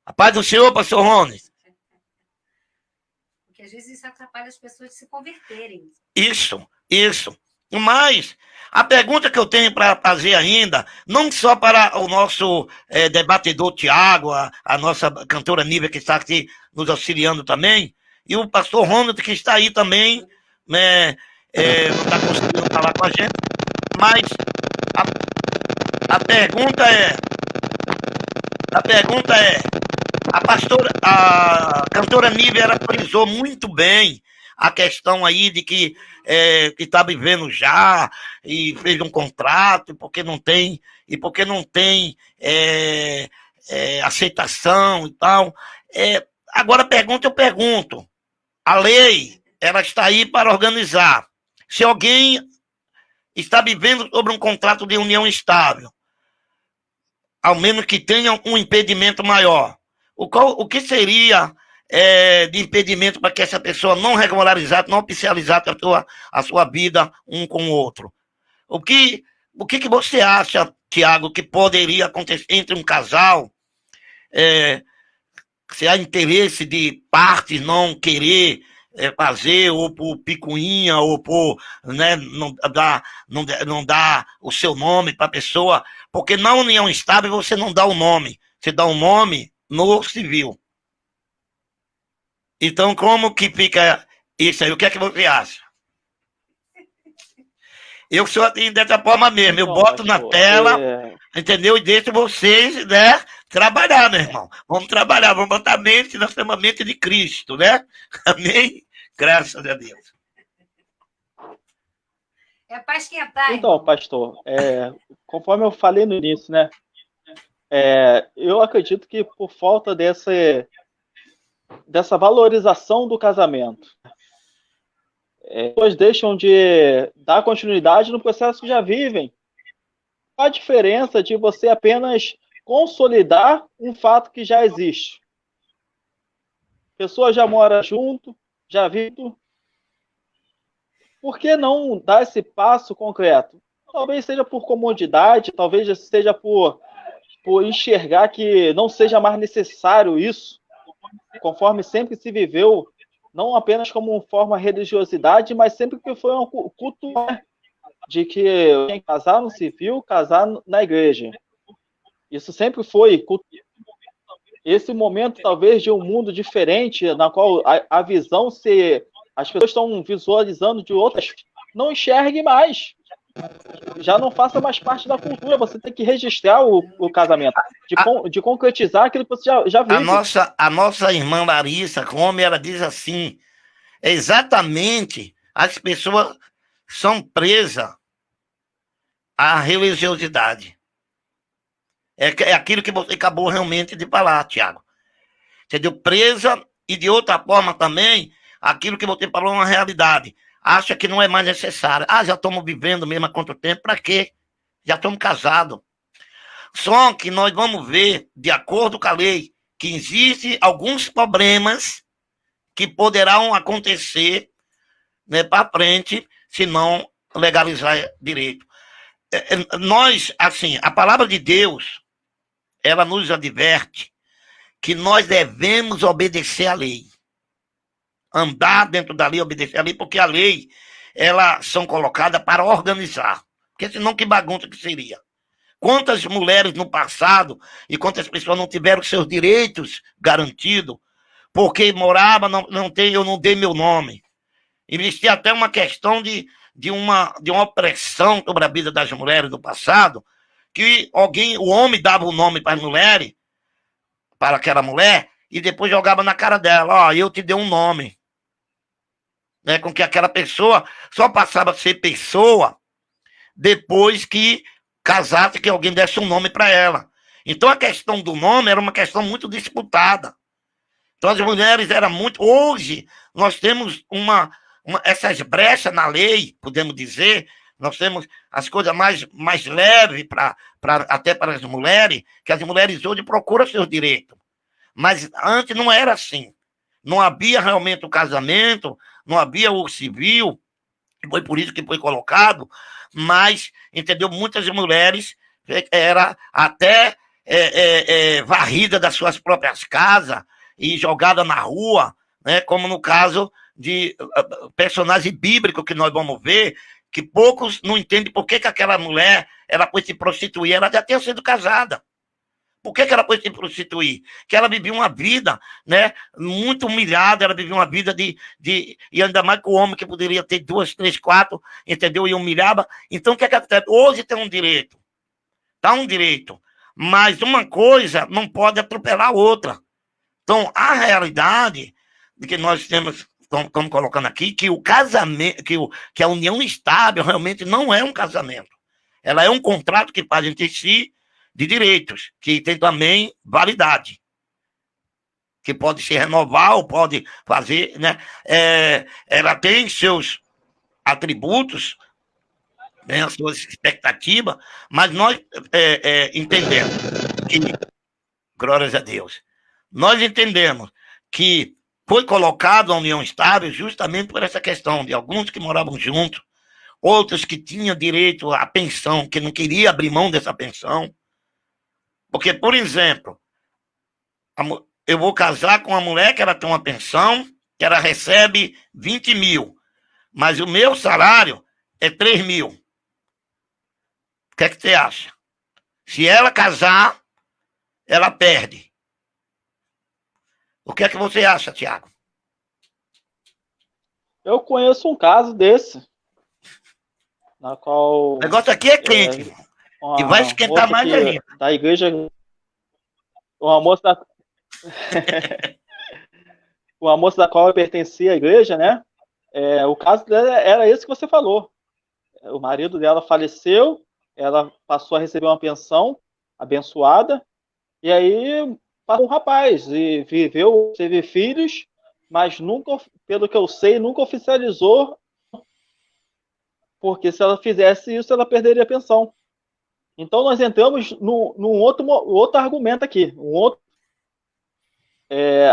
A paz do Senhor, pastor Rony. Porque às vezes isso atrapalha as pessoas de se converterem. Isso. Mas a pergunta que eu tenho para fazer ainda, não só para o nosso debatedor Tiago, a nossa cantora Nívia, que está aqui nos auxiliando também, e o pastor Ronald, que está aí também, né, não está conseguindo falar com a gente, mas a pergunta é, a cantora Nívia, ela frisou muito bem a questão aí de que está vivendo já e fez um contrato, porque não tem aceitação e tal. Agora eu pergunto, a lei, ela está aí para organizar. Se alguém está vivendo sobre um contrato de união estável, ao menos que tenha um impedimento maior, o que seria de impedimento para que essa pessoa não regularizasse, não oficializasse a sua vida um com o outro? O que você acha, Tiago, que poderia acontecer entre um casal, se há interesse de partes não querer fazer, ou por picuinha, ou por, né, não dá o seu nome para a pessoa, porque na união estável você não dá o nome, você dá o nome no civil. Então, como que fica isso aí? O que é que você acha? Eu sou assim, dessa forma mesmo. Eu Então, boto na pastor, tela, entendeu? E deixo vocês, né, trabalhar, meu irmão. Vamos trabalhar, vamos botar a mente na sua mente de Cristo, né? Amém? Graças a Deus. É para esquentar, então, irmão. pastor, conforme eu falei no início, né? Eu acredito que por falta dessa valorização do casamento, pessoas deixam de dar continuidade no processo que já vivem. Qual a diferença de você apenas consolidar um fato que já existe? A pessoa já mora junto, já vive. Por que não dar esse passo concreto? Talvez seja por comodidade, talvez seja por enxergar que não seja mais necessário isso, conforme sempre se viveu, não apenas como uma forma de religiosidade, mas sempre que foi um culto, né, de que quem casar no civil, casar na igreja. Isso sempre foi culto. Esse momento, talvez, de um mundo diferente, na qual a visão as pessoas estão visualizando de outras, não enxergue mais. Já não faça mais parte da cultura. Você tem que registrar o casamento, de concretizar aquilo que você já vive. A nossa irmã Larissa Come, ela diz assim, exatamente, as pessoas são presas à religiosidade. É aquilo que você acabou realmente de falar, Tiago. Entendeu? Presa, e de outra forma também, aquilo que você falou é uma realidade. Acha que não é mais necessário. Já estamos vivendo mesmo há quanto tempo? Para quê? Já estamos casados. Só que nós vamos ver, de acordo com a lei, que existem alguns problemas que poderão acontecer, né, para frente, se não legalizar direito. Nós, assim, a palavra de Deus, ela nos adverte que nós devemos obedecer à lei. Andar dentro da lei, obedecer à lei, porque a lei, elas são colocadas para organizar. Porque senão que bagunça que seria. Quantas mulheres no passado e quantas pessoas não tiveram seus direitos garantidos porque morava, eu não dei meu nome. Existia até uma questão de uma opressão sobre a vida das mulheres no passado, que o homem dava o nome para as mulheres, para aquela mulher, e depois jogava na cara dela, eu te dei um nome. Né, com que aquela pessoa só passava a ser pessoa depois que casasse, que alguém desse um nome para ela. Então a questão do nome era uma questão muito disputada. Então as mulheres eram muito... Hoje nós temos essas brechas na lei, podemos dizer, nós temos as coisas mais leves até para as mulheres, que as mulheres hoje procuram seus direitos. Mas antes não era assim. Não havia realmente o casamento, não havia o civil, foi por isso que foi colocado, mas, entendeu, muitas mulheres era até varrida das suas próprias casas e jogada na rua, né, como no caso de personagens bíblicos que nós vamos ver, que poucos não entendem por que aquela mulher ela foi se prostituir, ela já tinha sido casada. Por que ela foi se prostituir? Que ela vivia uma vida, né, muito humilhada, ela vivia uma vida e ainda mais com o homem que poderia ter 2, 3, 4, entendeu? E humilhava. Então, o que acontece? Hoje tem um direito. Tá um direito. Mas uma coisa não pode atropelar a outra. Então, a realidade de que nós estamos colocando aqui, que o casamento, que a união estável realmente não é um casamento. Ela é um contrato que faz entre si de direitos, que tem também validade, que pode se renovar ou pode fazer, né? Ela tem seus atributos, né, as suas expectativas, mas nós entendemos que, glórias a Deus, nós entendemos que foi colocado a união estável justamente por essa questão de alguns que moravam juntos, outros que tinham direito à pensão, que não queria abrir mão dessa pensão. Porque, por exemplo, eu vou casar com uma mulher que ela tem uma pensão, que ela recebe 20 mil, mas o meu salário é 3 mil. O que é que você acha? Se ela casar, ela perde. O que é que você acha, Tiago? Eu conheço um caso desse. na qual O negócio aqui é quente. E vai esquentar moça mais ainda. da igreja, uma moça da, uma moça da qual eu pertencia à igreja, né? O caso dela era esse que você falou. O marido dela faleceu, ela passou a receber uma pensão abençoada, e aí passou um rapaz e teve filhos, mas nunca, pelo que eu sei, nunca oficializou, porque se ela fizesse isso, ela perderia a pensão. Então nós entramos num outro argumento aqui.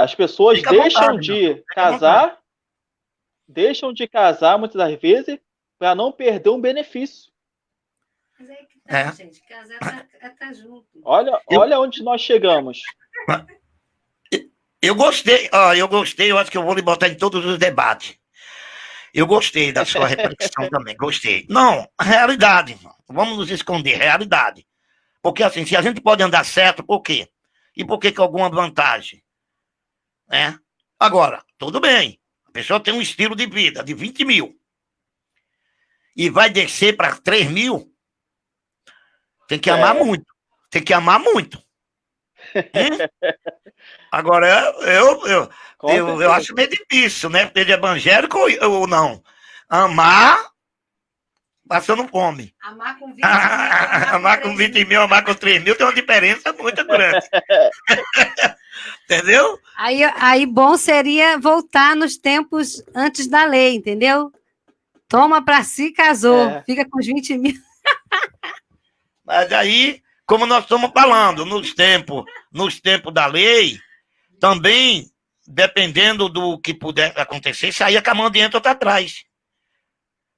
As pessoas Fica à vontade, meu. deixam de casar muitas das vezes para não perder um benefício. Mas aí que tá, gente. Casar tá junto. Olha onde nós chegamos. Eu gostei, eu acho que eu vou lhe botar em todos os debates. Eu gostei da sua reflexão também, gostei. Não, realidade, irmão. Vamos nos esconder, realidade. Porque assim, se a gente pode andar certo, por quê? E por que alguma vantagem? Né? Agora, tudo bem. A pessoa tem um estilo de vida de 20 mil e vai descer para 3 mil, tem que amar muito. Tem que amar muito. Agora, eu acho meio difícil, né? Ter de evangélico ou não. Amar passando fome. Amar com 20 mil. Amar com 20 mil, amar com 3 mil tem uma diferença muito grande. Entendeu? Aí bom seria voltar nos tempos antes da lei, entendeu? Toma pra si, casou. Fica com os 20 mil. Mas aí, como nós estamos falando, nos tempos da lei, também, dependendo do que puder acontecer, saía com a mão de dentro ou tá atrás.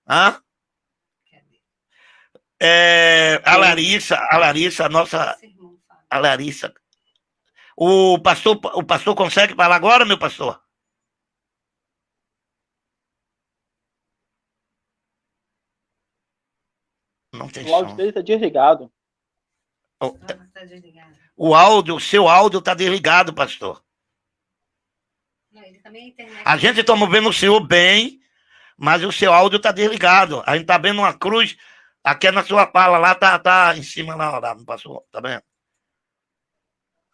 Hã? A Larissa, o pastor consegue falar agora, meu pastor? Não tem som. O áudio dele está desligado. O seu áudio está desligado, pastor. Não, ele também é internet. A gente está vendo o senhor bem, mas o seu áudio está desligado. A gente está vendo uma cruz, aqui na sua fala, lá tá em cima, lá, não passou, tá vendo?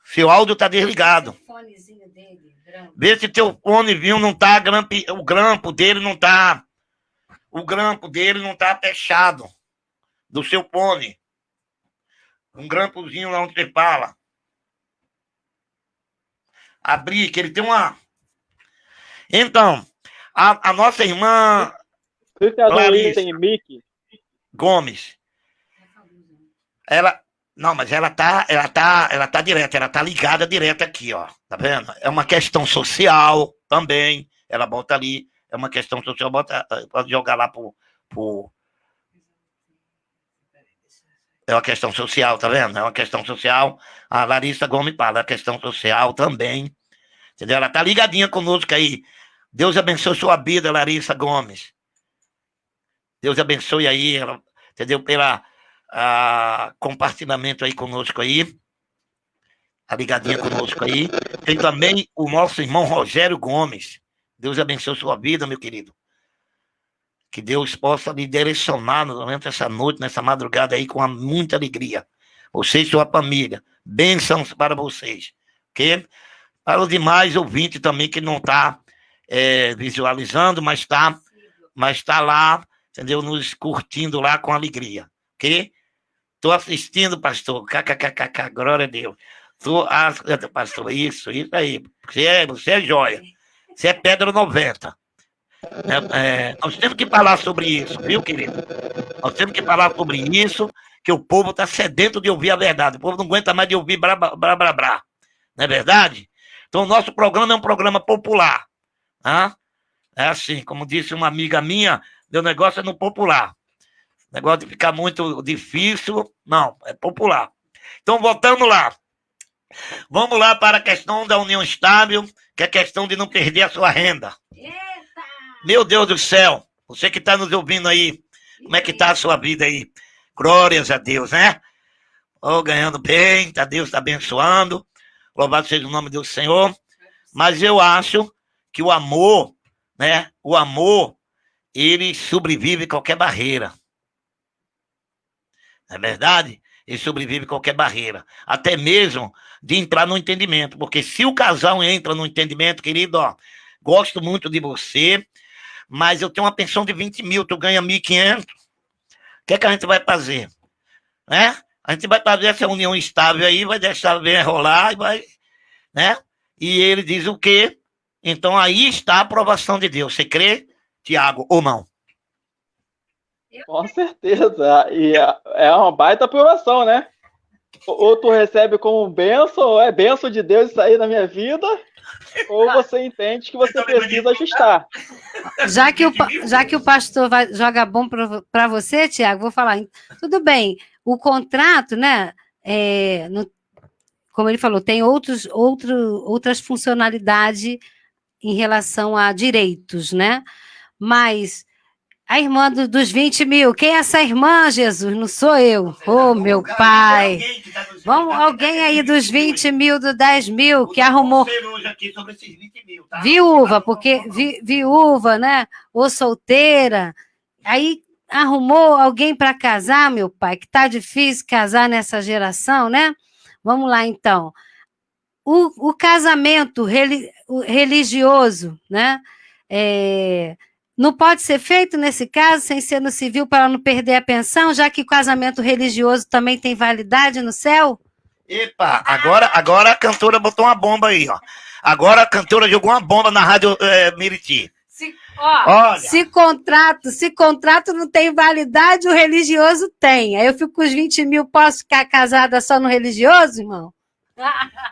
Seu áudio está desligado. Vê se teu fonezinho não tá, o grampo dele não tá fechado, do seu fone. Um grampozinho lá onde você fala. Abrir, que ele tem uma... Então, a nossa irmã Larissa Gomes, ela tá direta, ela tá ligada direto aqui, ó. Tá vendo? É uma questão social também. Ela bota ali, é uma questão social, pode jogar lá pro... É uma questão social, tá vendo? É uma questão social. A Larissa Gomes fala, é uma questão social também. Entendeu? Ela tá ligadinha conosco aí. Deus abençoe sua vida, Larissa Gomes. Deus abençoe aí, ela, entendeu? Pela compartilhamento aí conosco aí. A ligadinha conosco aí. Tem também o nosso irmão Rogério Gomes. Deus abençoe sua vida, meu querido. Que Deus possa lhe direcionar durante essa noite, nessa madrugada aí, com muita alegria. Você e sua família. Bênçãos para vocês. Ok? Para os demais ouvintes também que não está visualizando, mas está lá, entendeu? Nos curtindo lá com alegria. Ok? Estou assistindo, pastor. KKKK, glória a Deus. Pastor, isso aí. Você é joia. Você é pedra 90. Nós temos que falar sobre isso, viu, querido? Nós temos que falar sobre isso, que o povo está sedento de ouvir a verdade. O povo não aguenta mais de ouvir blá, blá, blá, blá, blá. Não é verdade? Então, o nosso programa é um programa popular. Tá? É assim, como disse uma amiga minha, meu negócio é no popular. O negócio de ficar muito difícil, não, é popular. Então, voltando lá. Vamos lá para a questão da união estável, que é a questão de não perder a sua renda. Meu Deus do céu, você que está nos ouvindo aí, como é que está a sua vida aí? Glórias a Deus, né? Ganhando bem, Deus está abençoando, louvado seja o nome do Senhor. Mas eu acho que o amor, né? O amor, ele sobrevive a qualquer barreira. Não é verdade? Ele sobrevive a qualquer barreira, até mesmo de entrar no entendimento, porque se o casal entra no entendimento, querido, ó, gosto muito de você, mas eu tenho uma pensão de 20 mil, tu ganha 1.500, o que é que a gente vai fazer? Né? A gente vai fazer essa união estável aí, vai deixar bem rolar, e vai, né? E ele diz o quê? Então aí está a aprovação de Deus. Você crê, Tiago, ou não? Com certeza. E é uma baita aprovação, né? Ou tu recebe como bênção, ou é bênção de Deus isso aí na minha vida, ou você entende que você precisa ajustar. Já que o pastor joga bom para você, Tiago, vou falar. Tudo bem, o contrato, né? Como ele falou, tem outras funcionalidades em relação a direitos, né? Mas a irmã dos 20 mil, quem é essa irmã, Jesus? Não sou eu. Oh, meu pai. Vamos, alguém aí dos 20 mil, dos 10 mil, que arrumou. Viúva, porque viúva, né? Ou solteira. Aí arrumou alguém para casar, meu pai, que tá difícil casar nessa geração, né? Vamos lá, então. O casamento religioso, né? Não pode ser feito nesse caso, sem ser no civil, para não perder a pensão, já que o casamento religioso também tem validade no céu? Epa, agora a cantora botou uma bomba aí, ó. Agora a cantora jogou uma bomba na rádio Miriti. Olha. Se contrato não tem validade, o religioso tem. Aí eu fico com os 20 mil, posso ficar casada só no religioso, irmão?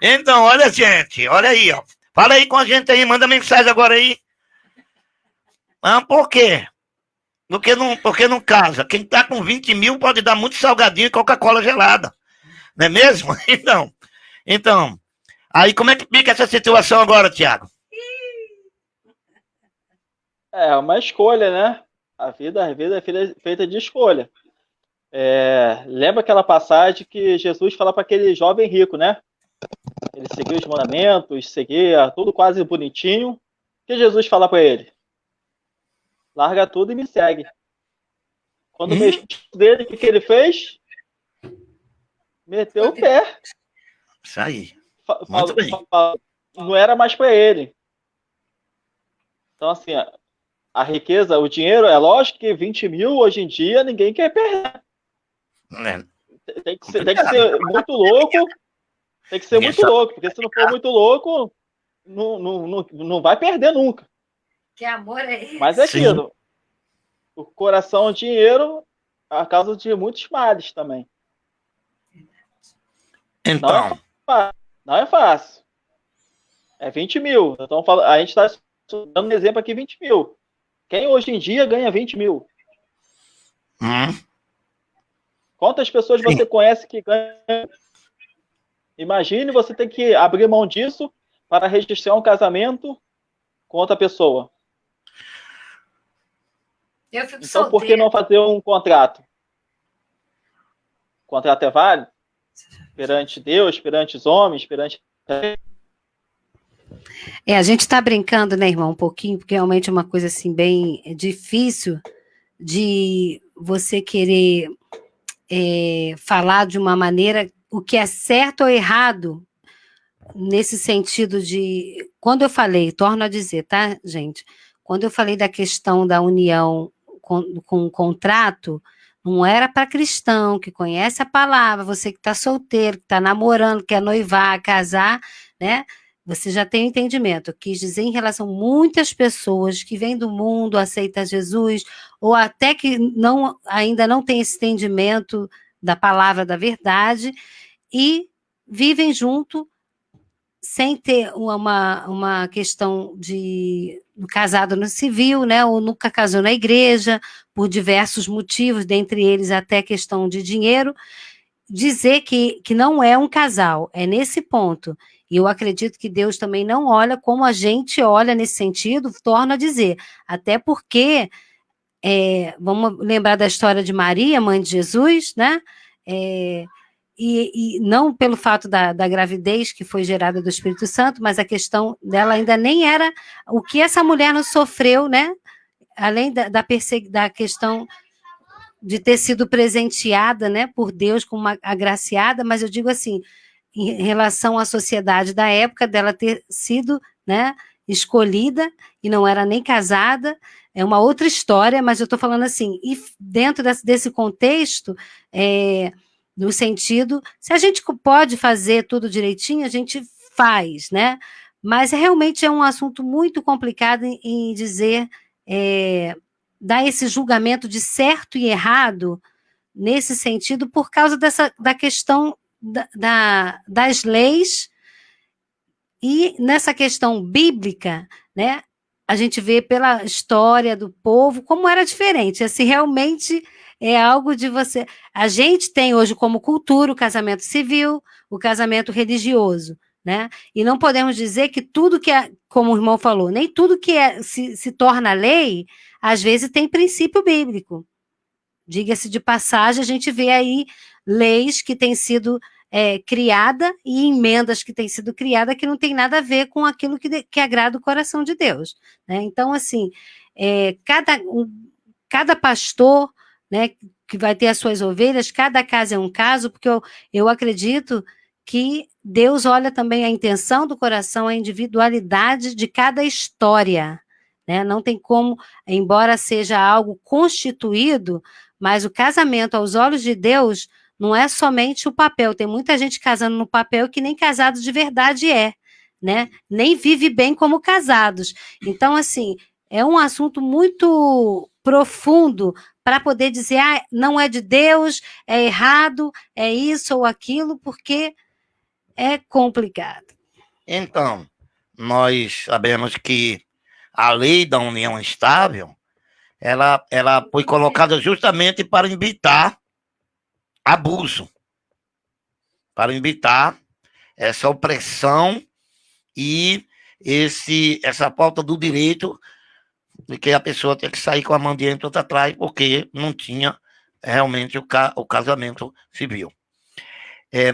Então, olha, gente, olha aí, ó. Fala aí com a gente aí, manda mensagem agora aí. Por quê? Porque não casa. Quem tá com 20 mil pode dar muito salgadinho e Coca-Cola gelada. Não é mesmo? Então, aí como é que fica essa situação agora, Tiago? É uma escolha, né? A vida é feita de escolha. Lembra aquela passagem que Jesus fala para aquele jovem rico, né? Ele seguia os mandamentos, seguia tudo quase bonitinho. O que Jesus fala para ele? Larga tudo e me segue. Quando mexeu dele, o que ele fez? Meteu o pé. Isso aí. Muito bem. Não era mais para ele. Então, assim, a riqueza, o dinheiro, é lógico que 20 mil hoje em dia ninguém quer perder. Tem que ser muito louco. Tem que ser muito louco, porque se não for muito louco, não vai perder nunca. Que amor é esse? Mas é aquilo. O coração, o dinheiro, a causa de muitos males também. Então. Não é fácil. É 20 mil. Então, a gente está dando um exemplo aqui, 20 mil. Quem hoje em dia ganha 20 mil? Quantas pessoas você conhece que ganham? Imagine você ter que abrir mão disso para registrar um casamento com outra pessoa. Então, por que não fazer um contrato? O contrato é válido? Perante Deus, perante os homens, perante... A gente está brincando, né, irmão, um pouquinho, porque realmente é uma coisa assim bem difícil de você querer falar de uma maneira o que é certo ou errado nesse sentido de... Quando eu falei, torno a dizer, tá, gente? Quando eu falei da questão da união com o contrato, não era para cristão que conhece a palavra, você que está solteiro, que está namorando, quer noivar, casar, né? Você já tem um entendimento. Eu quis dizer em relação a muitas pessoas que vêm do mundo, aceitam Jesus, ou até que ainda não tem esse entendimento da palavra da verdade, e vivem junto sem ter uma questão de casado no civil, né, ou nunca casou na igreja, por diversos motivos, dentre eles até questão de dinheiro, dizer que não é um casal, é nesse ponto. E eu acredito que Deus também não olha como a gente olha nesse sentido, torno a dizer, até porque, vamos lembrar da história de Maria, mãe de Jesus, né, e não pelo fato da gravidez que foi gerada do Espírito Santo, mas a questão dela ainda nem era o que essa mulher não sofreu, né? Além da questão de ter sido presenteada, né, por Deus como uma agraciada, mas eu digo assim, em relação à sociedade da época, dela ter sido, né, escolhida e não era nem casada, é uma outra história, mas eu estou falando assim, e dentro desse contexto, no sentido, se a gente pode fazer tudo direitinho, a gente faz, né? Mas realmente é um assunto muito complicado em dizer, dar esse julgamento de certo e errado nesse sentido, por causa da questão das leis e nessa questão bíblica, né? A gente vê pela história do povo como era diferente. Assim, realmente é algo de você. A gente tem hoje como cultura o casamento civil, o casamento religioso, né? E não podemos dizer que tudo que é, como o irmão falou, nem tudo que se torna lei, às vezes tem princípio bíblico. Diga-se de passagem, a gente vê aí leis que têm sido criadas e emendas que têm sido criadas que não tem nada a ver com aquilo que agrada o coração de Deus, né? Então, assim, cada pastor, né, que vai ter as suas ovelhas, cada caso é um caso, porque eu acredito que Deus olha também a intenção do coração, a individualidade de cada história, né? Não tem como, embora seja algo constituído, mas o casamento aos olhos de Deus não é somente o papel. Tem muita gente casando no papel que nem casado de verdade né? Nem vive bem como casados. Então, assim, é um assunto muito profundo para poder dizer, não é de Deus, é errado, é isso ou aquilo, porque é complicado. Então, nós sabemos que a lei da união estável, ela foi colocada justamente para evitar abuso, para evitar essa opressão e essa falta do direito de que a pessoa tem que sair com a mão diante e outra atrás, porque não tinha realmente o casamento civil.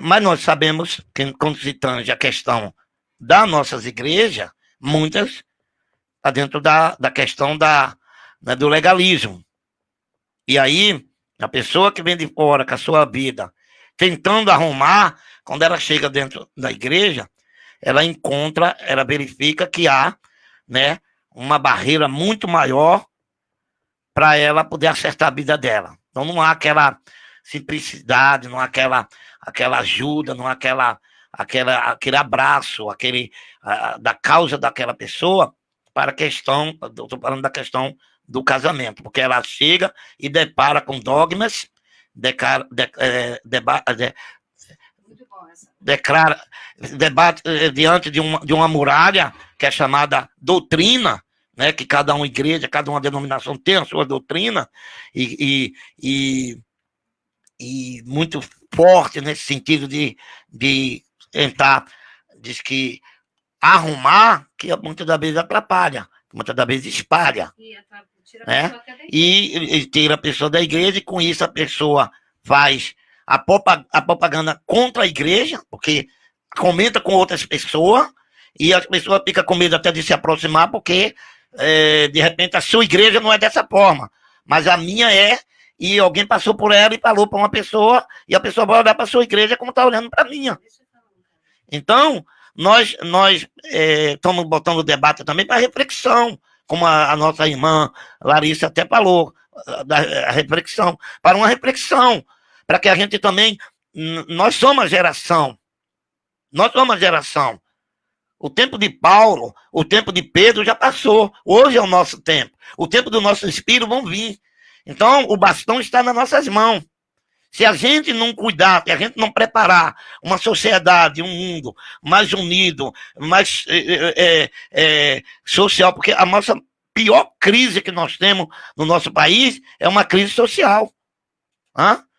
Mas nós sabemos que, quando se tange a questão das nossas igrejas, muitas está dentro da questão né, do legalismo. E aí, a pessoa que vem de fora com a sua vida, tentando arrumar, quando ela chega dentro da igreja, ela verifica que há, né, uma barreira muito maior para ela poder acertar a vida dela. Então não há aquela simplicidade, não há aquela ajuda, não há aquele abraço, da causa daquela pessoa para a questão, estou falando da questão do casamento, porque ela chega e depara com dogmas, debate diante de uma muralha que é chamada doutrina, né, que cada uma igreja, cada uma denominação tem a sua doutrina, e muito forte nesse sentido de tentar, diz que arrumar, que muitas das vezes atrapalha, muitas das vezes espalha, né? E tira a pessoa da igreja, e com isso a pessoa faz a propaganda contra a igreja, porque comenta com outras pessoas, e as pessoas ficam com medo até de se aproximar, porque de repente a sua igreja não é dessa forma, mas a minha é, e alguém passou por ela e falou para uma pessoa, e a pessoa vai olhar para a sua igreja como está olhando para a minha. Então, nós estamos botando o debate também para reflexão, como a nossa irmã Larissa até falou, da reflexão, para uma reflexão, para que a gente também, nós somos a geração, o tempo de Paulo, o tempo de Pedro já passou, hoje é o nosso tempo, o tempo do nosso espírito vão vir, então o bastão está nas nossas mãos. Se a gente não cuidar, se a gente não preparar uma sociedade, um mundo mais unido, mais social, porque a nossa pior crise que nós temos no nosso país é uma crise social.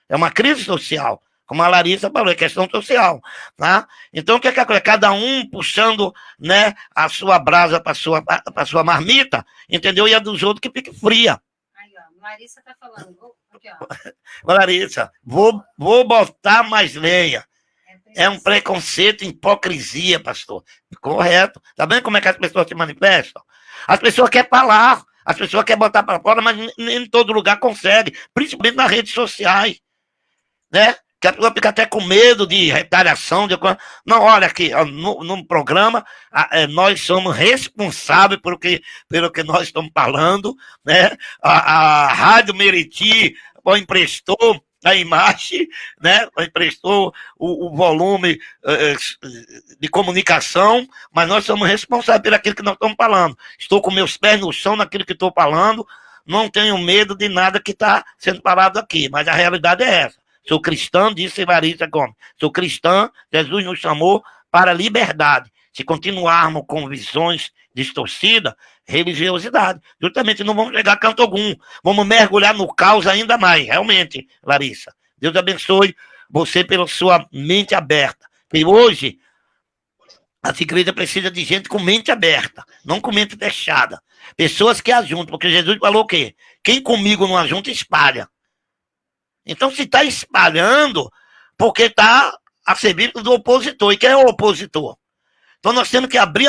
É uma crise social. Como a Larissa falou, é questão social. Tá? Então, o que é que é? Cada um puxando, né, a sua brasa para a sua marmita, entendeu? E a dos outros que fique fria. Aí, ó, Larissa está falando. Aqui, ó. Larissa, vou botar mais lenha. É um preconceito, hipocrisia, pastor. Correto. Tá vendo como é que as pessoas se manifestam? As pessoas querem falar, As pessoas querem botar para fora, mas em todo lugar consegue, principalmente nas redes sociais, né? Que a pessoa fica até com medo de retaliação. Não, olha aqui, no programa, nós somos responsáveis pelo que nós estamos falando, né? A Rádio Meriti emprestou a imagem, né? Emprestou o volume de comunicação, mas nós somos responsáveis por aquilo que nós estamos falando. Estou com meus pés no chão naquilo que estou falando, não tenho medo de nada que está sendo falado aqui, mas a realidade é essa. Sou cristã, disse Larissa Gomes. Sou cristã, Jesus nos chamou para a liberdade. Se continuarmos com visões distorcidas, religiosidade. Justamente não vamos chegar a canto algum. Vamos mergulhar no caos ainda mais. Realmente, Larissa. Deus abençoe você pela sua mente aberta. E hoje, a igreja precisa de gente com mente aberta, não com mente fechada. Pessoas que ajuntam, porque Jesus falou o quê? Quem comigo não ajunta, espalha. Então, se está espalhando, porque está a serviço do opositor. E quem é o opositor? Então, nós temos que abrir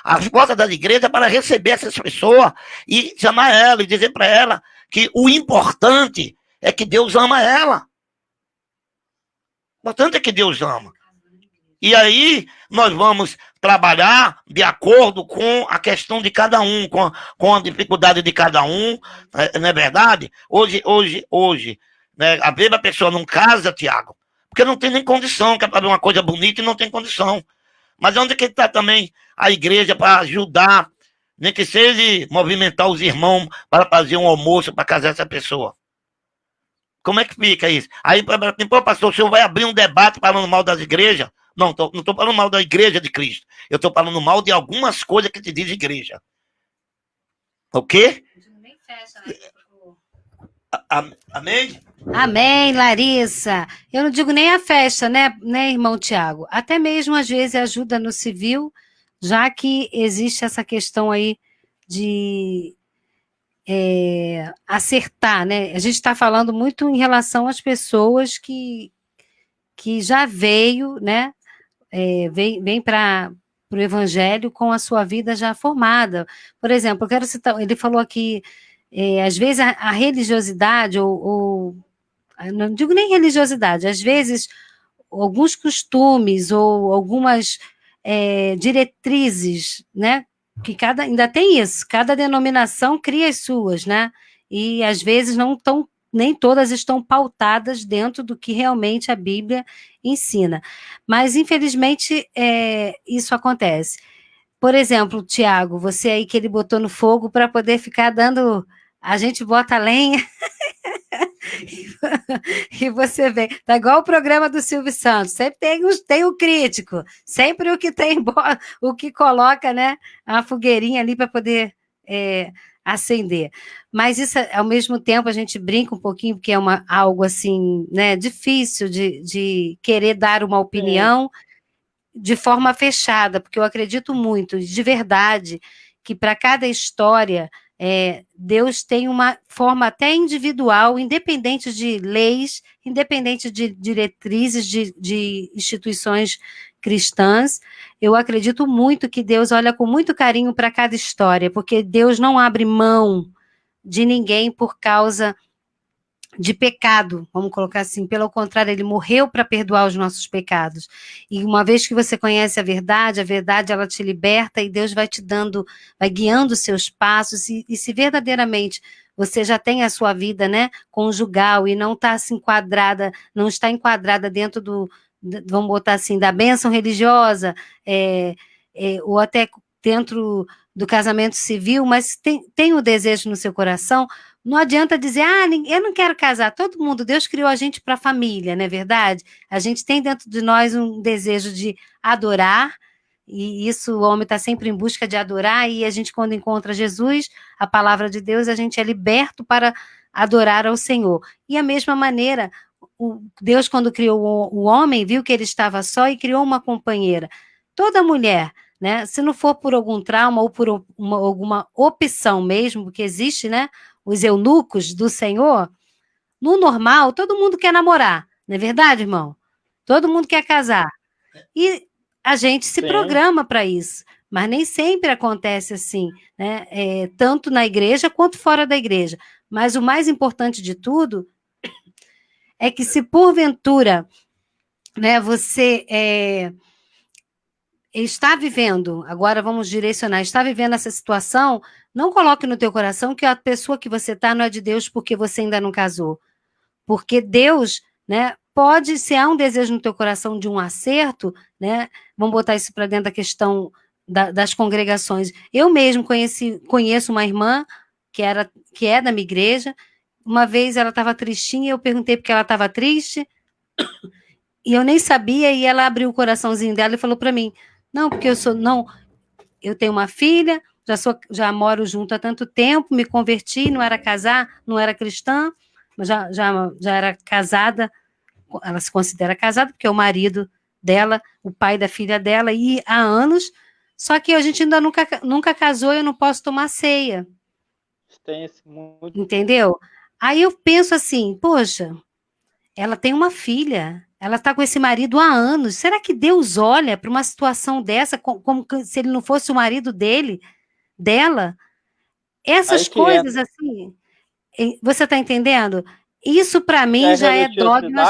as portas da igreja, para receber essas pessoas e chamar ela e dizer para ela que o importante é que Deus ama ela. O importante é que Deus ama. E aí, nós vamos trabalhar de acordo com a questão de cada um, com a dificuldade de cada um, não é verdade? Hoje, né, a mesma pessoa não casa, Tiago, porque não tem nem condição, quer fazer uma coisa bonita e não tem condição. Mas onde que está também a igreja para ajudar, nem que seja movimentar os irmãos para fazer um almoço para casar essa pessoa? Como é que fica isso? Aí, pastor, o senhor vai abrir um debate falando mal das igrejas? Não estou falando mal da igreja de Cristo. Eu estou falando mal de algumas coisas que te diz igreja. O quê? Nem fecha, né? Amém? Amém, Larissa. Eu não digo nem a festa, né, irmão Tiago? Até mesmo, às vezes, ajuda no civil, já que existe essa questão aí de acertar, né? A gente está falando muito em relação às pessoas que já veio, né? Vem para o Evangelho com a sua vida já formada. Por exemplo, eu quero citar, ele falou aqui, às vezes a religiosidade, ou não digo nem religiosidade, às vezes alguns costumes ou algumas diretrizes, né? Que ainda tem isso, cada denominação cria as suas, né? E às vezes nem todas estão pautadas dentro do que realmente a Bíblia ensina. Mas, infelizmente, isso acontece. Por exemplo, Tiago, você aí que ele botou no fogo para poder ficar dando... A gente bota a lenha e você vê. Tá igual o programa do Silvio Santos. Sempre tem o crítico. Sempre o que o que coloca, né, a fogueirinha ali para poder... acender. Mas isso, ao mesmo tempo, a gente brinca um pouquinho, porque é algo assim, né, difícil de querer dar uma opinião de forma fechada, porque eu acredito muito, de verdade, que para cada história, Deus tem uma forma até individual, independente de leis, independente de diretrizes de instituições cristãs. Eu acredito muito que Deus olha com muito carinho para cada história, porque Deus não abre mão de ninguém por causa de pecado, vamos colocar assim. Pelo contrário, ele morreu para perdoar os nossos pecados. E uma vez que você conhece a verdade ela te liberta e Deus vai te dando, vai guiando os seus passos. E se verdadeiramente você já tem a sua vida, né, conjugal e não está enquadrada dentro vamos botar assim, da bênção religiosa, ou até dentro do casamento civil, mas tem o desejo no seu coração, não adianta dizer, eu não quero casar. Todo mundo, Deus criou a gente para a família, não é verdade? A gente tem dentro de nós um desejo de adorar, e isso o homem está sempre em busca de adorar, e a gente, quando encontra Jesus, a palavra de Deus, a gente é liberto para adorar ao Senhor. E a mesma maneira, Deus, quando criou o homem, viu que ele estava só e criou uma companheira. Toda mulher, né, se não for por algum trauma ou por alguma opção mesmo, porque existe, né, os eunucos do Senhor, no normal, todo mundo quer namorar, não é verdade, irmão? Todo mundo quer casar. E a gente se programa para isso. Mas nem sempre acontece assim, né? Tanto na igreja quanto fora da igreja. Mas o mais importante de tudo é que se porventura, né, você está vivendo, agora vamos direcionar, está vivendo essa situação, não coloque no teu coração que a pessoa que você está não é de Deus porque você ainda não casou. Porque Deus, né, pode, se há um desejo no teu coração de um acerto, né, vamos botar isso para dentro da questão das congregações. Eu mesmo conheço uma irmã que é da minha igreja. Uma vez ela estava tristinha, eu perguntei porque ela estava triste, e eu nem sabia, e ela abriu o coraçãozinho dela e falou para mim, não, porque eu tenho uma filha, já moro junto há tanto tempo, me converti, não era cristã, mas já era casada, ela se considera casada, porque é o marido dela, o pai da filha dela, e há anos, só que a gente ainda nunca casou, eu não posso tomar ceia. Entendeu? Aí eu penso assim, poxa, ela tem uma filha, ela está com esse marido há anos, será que Deus olha para uma situação dessa como se ele não fosse o marido dela? Essas coisas assim, você está entendendo? Isso para mim já é dogma.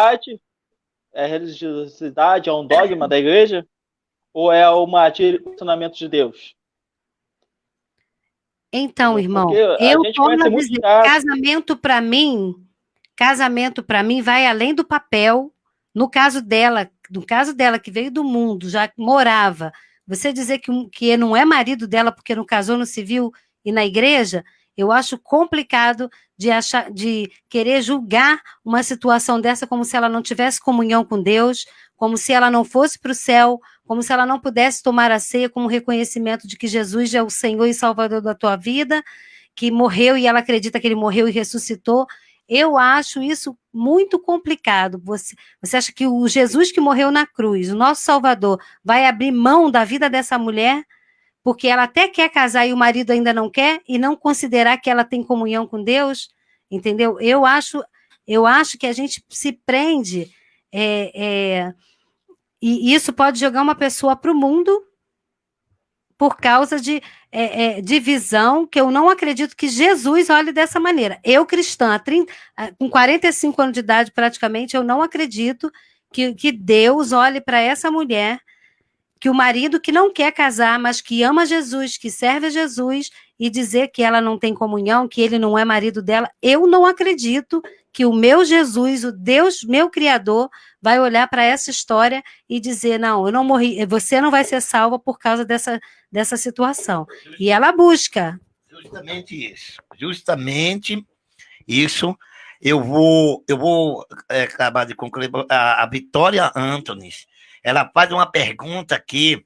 É religiosidade, é um dogma da igreja? Ou é um direcionamento de Deus? Então, irmão, eu torno a dizer, casamento para mim vai além do papel. No caso dela que veio do mundo, já morava, você dizer que não é marido dela porque não casou no civil e na igreja, eu acho complicado de querer julgar uma situação dessa como se ela não tivesse comunhão com Deus, como se ela não fosse para o céu, como se ela não pudesse tomar a ceia como reconhecimento de que Jesus é o Senhor e Salvador da tua vida, que morreu e ela acredita que ele morreu e ressuscitou. Eu acho isso muito complicado. Você acha que o Jesus que morreu na cruz, o nosso Salvador, vai abrir mão da vida dessa mulher porque ela até quer casar e o marido ainda não quer e não considerar que ela tem comunhão com Deus? Entendeu? Eu acho que a gente se prende e isso pode jogar uma pessoa para o mundo por causa de divisão, que eu não acredito que Jesus olhe dessa maneira. Eu, cristã, com 45 anos de idade praticamente, eu não acredito que Deus olhe para essa mulher, que o marido que não quer casar, mas que ama Jesus, que serve a Jesus, e dizer que ela não tem comunhão, que ele não é marido dela, eu não acredito que o meu Jesus, o Deus, meu Criador, vai olhar para essa história e dizer, não, eu não morri, você não vai ser salva por causa dessa situação. E ela busca. Justamente isso. Eu vou acabar de concluir. A Vitória Antunes, ela faz uma pergunta aqui.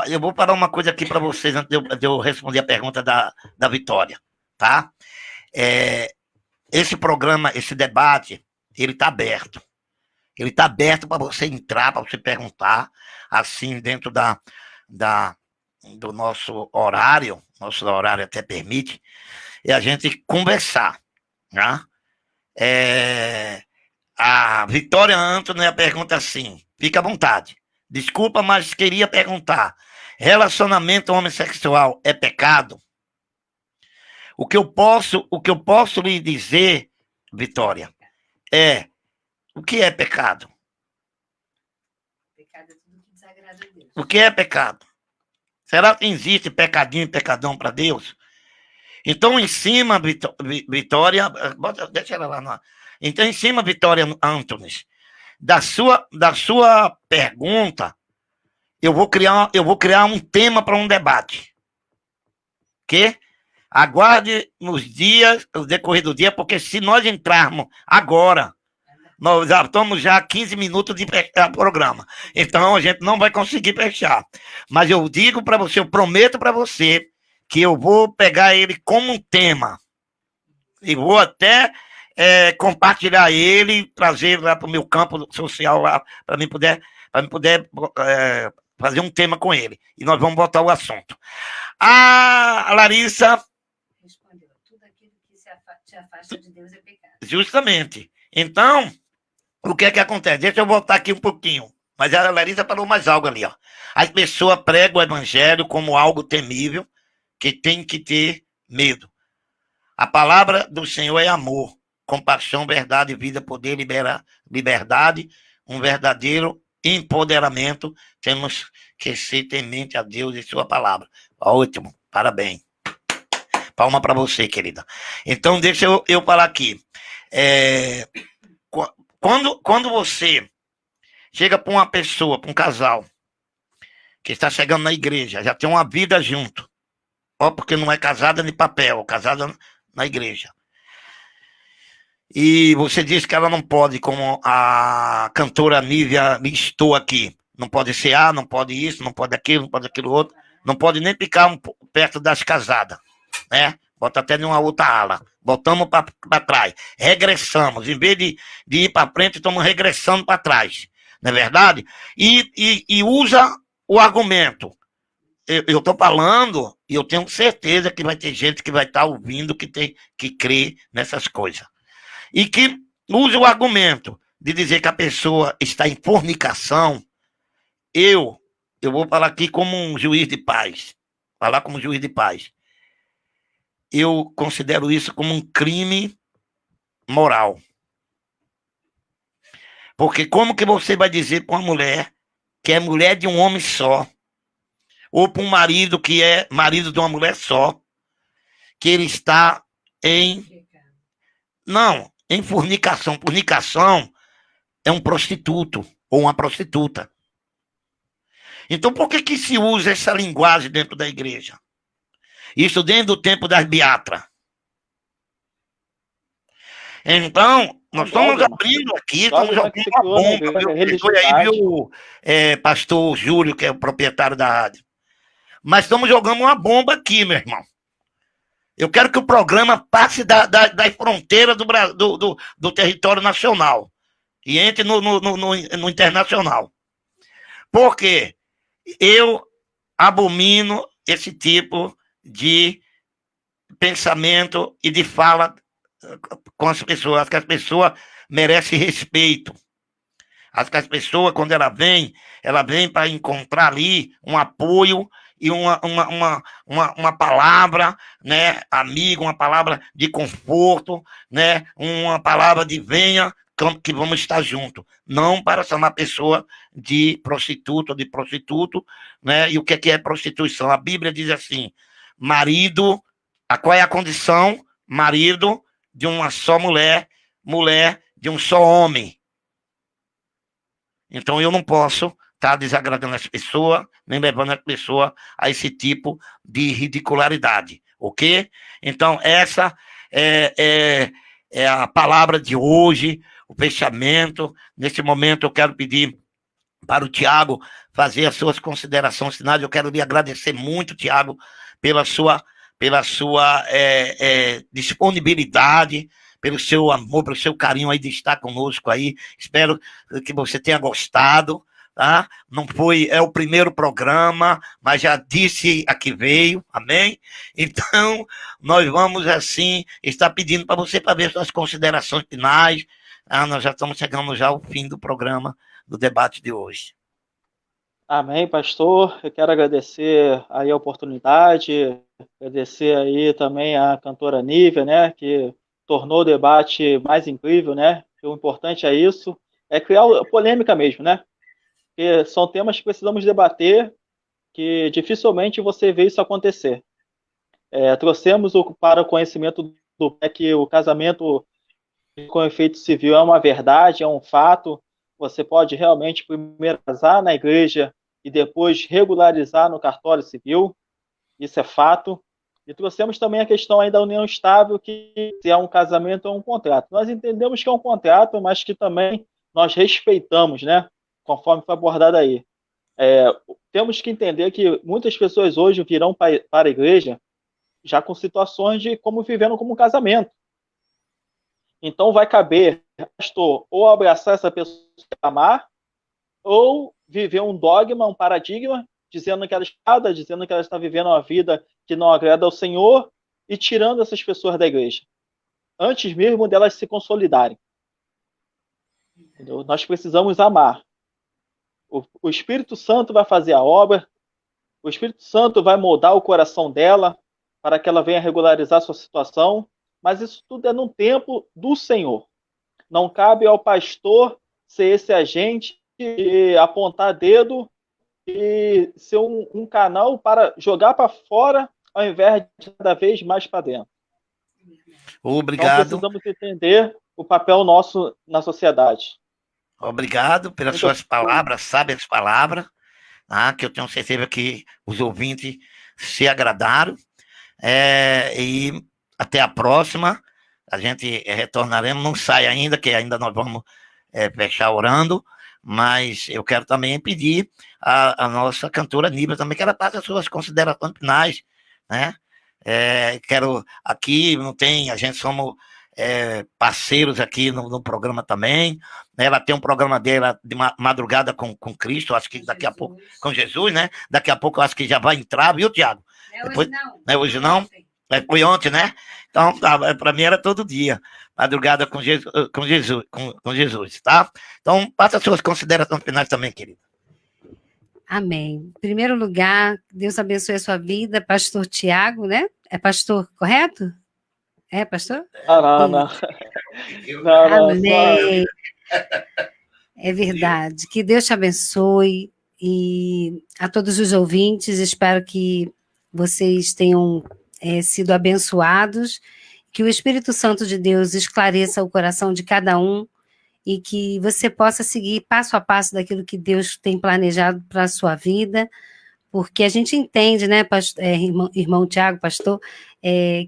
Eu vou falar uma coisa aqui para vocês antes de eu responder a pergunta da Vitória, tá? Esse programa, esse debate, ele está aberto. Ele está aberto para você entrar, para você perguntar, assim, dentro do nosso horário até permite, e a gente conversar, né? A Vitória Antônia a pergunta assim, fica à vontade. Desculpa, mas queria perguntar, relacionamento homossexual é pecado? O que eu posso lhe dizer, Vitória, o que é pecado? Pecado é tudo que desagrada a Deus. O que é pecado? Será que existe pecadinho e pecadão para Deus? Então, em cima, Vitória, deixa ela lá. Então, em cima, Vitória Antunes, da sua pergunta, eu vou criar um tema para um debate. Ok? Aguarde no decorrer do dia, porque se nós entrarmos agora, nós já estamos 15 minutos de programa. Então, a gente não vai conseguir fechar. Mas eu digo para você, eu prometo para você, que eu vou pegar ele como um tema. E vou até compartilhar ele, trazer lá para o meu campo social, para mim poder fazer um tema com ele. E nós vamos botar o assunto. A Larissa... Respondeu. Tudo aquilo que te afasta de Deus é pecado. Justamente. Então, o que é que acontece? Deixa eu voltar aqui um pouquinho, Mas a Larissa falou mais algo ali, ó. As pessoas pregam o evangelho como algo temível, que tem que ter medo. A palavra do Senhor é amor, compaixão, verdade, vida, poder, liberdade, um verdadeiro empoderamento. Temos que ser temente a Deus e sua palavra. Ótimo, parabéns. Palma para você, querida. Então, deixa eu falar aqui. Quando você chega para uma pessoa, para um casal, que está chegando na igreja, já tem uma vida junto, ó, porque não é casada de papel, casada na igreja. E você diz que ela não pode, como a cantora Nívia listou aqui, não pode ser A, não pode isso, não pode aquilo outro, não pode nem ficar perto das casadas, né? Bota até numa outra ala. Voltamos para trás. Regressamos. Em vez de ir para frente, estamos regressando para trás. Não é verdade? E usa o argumento. Eu estou falando e eu tenho certeza que vai ter gente que vai estar ouvindo que crê nessas coisas. E que usa o argumento de dizer que a pessoa está em fornicação. Eu vou falar aqui como um juiz de paz. Falar como juiz de paz. Eu considero isso como um crime moral. Porque como que você vai dizer para uma mulher que é mulher de um homem só, ou para um marido que é marido de uma mulher só, que ele está em... Não, em fornicação. Fornicação é um prostituto ou uma prostituta. Então, por que se usa essa linguagem dentro da igreja? Isso dentro do tempo das beatras. Então, nós estamos abrindo aqui, estamos jogando uma bomba. Perdoe aí, viu, pastor Júlio, que é o proprietário da rádio. Mas estamos jogando uma bomba aqui, meu irmão. Eu quero que o programa passe das fronteiras do território nacional e entre no internacional. Porque eu abomino esse tipo de pensamento e de fala com as pessoas. Acho que as pessoas merecem respeito. Acho que as pessoas, quando ela vem para encontrar ali um apoio e uma palavra, né, amigo, uma palavra de conforto, né, uma palavra de venha, que vamos estar juntos. Não para chamar a pessoa de prostituta ou de prostituto, né? E o que é prostituição? A Bíblia diz assim, marido, qual é a condição? Marido de uma só mulher, mulher de um só homem. Então eu não posso estar desagradando as pessoas, nem levando as pessoas a esse tipo de ridicularidade, ok? Então essa é a palavra de hoje, o fechamento. Nesse momento eu quero pedir para o Tiago fazer as suas considerações finais. Eu quero lhe agradecer muito, Tiago, pela sua disponibilidade, pelo seu amor, pelo seu carinho aí de estar conosco aí. Espero que você tenha gostado, tá? Não é o primeiro programa, mas já disse a que veio, amém? Então, nós vamos, assim, estar pedindo para você para ver suas considerações finais. Nós já estamos chegando já ao fim do programa, do debate de hoje. Amém, pastor. Eu quero agradecer aí a oportunidade, agradecer aí também a cantora Nívia, né, que tornou o debate mais incrível, né? O importante é isso, é criar polêmica mesmo, né? Porque são temas que precisamos debater, que dificilmente você vê isso acontecer. Trouxemos para o conhecimento do que o casamento com efeito civil é uma verdade, é um fato. Você pode realmente primeiro casar na igreja e depois regularizar no cartório civil. Isso é fato. E trouxemos também a questão aí da união estável, que se é um casamento ou um contrato. Nós entendemos que é um contrato, mas que também nós respeitamos, né? Conforme foi abordado aí. Temos que entender que muitas pessoas hoje virão para a igreja já com situações de como vivendo como um casamento. Então vai caber, pastor, ou abraçar essa pessoa e amar, ou viver um dogma, um paradigma, dizendo que ela está vivendo uma vida que não agrada ao Senhor e tirando essas pessoas da igreja, antes mesmo delas se consolidarem. Entendeu? Nós precisamos amar. O Espírito Santo vai fazer a obra, o Espírito Santo vai moldar o coração dela para que ela venha regularizar sua situação, mas isso tudo é no tempo do Senhor. Não cabe ao pastor ser esse agente e apontar dedo e ser um canal para jogar para fora ao invés de cada vez mais para dentro. Obrigado. Então precisamos entender o papel nosso na sociedade. Obrigado pelas suas palavras, sábias palavras, tá? Que eu tenho certeza que os ouvintes se agradaram. E até a próxima. A gente retornaremos, não sai ainda, que ainda nós vamos fechar orando, mas eu quero também pedir a nossa cantora Níbia também que ela faça as suas considerações finais, né? Quero aqui, não tem, a gente somos parceiros aqui no programa também, né? Ela tem um programa dela de madrugada com Cristo, acho que daqui a pouco, com Jesus, né? Daqui a pouco eu acho que já vai entrar, viu, Tiago? Hoje não. Não é hoje não? Foi ontem, né? Então, para mim era todo dia, madrugada com Jesus, tá? Então, passa as suas considerações finais também, querido. Amém. Em primeiro lugar, Deus abençoe a sua vida, pastor Tiago, né? É pastor, correto? É, pastor? Não. Amém. É verdade. Que Deus te abençoe e a todos os ouvintes, espero que vocês tenham sido abençoados, que o Espírito Santo de Deus esclareça o coração de cada um e que você possa seguir passo a passo daquilo que Deus tem planejado para a sua vida, porque a gente entende, né, irmão Tiago, pastor,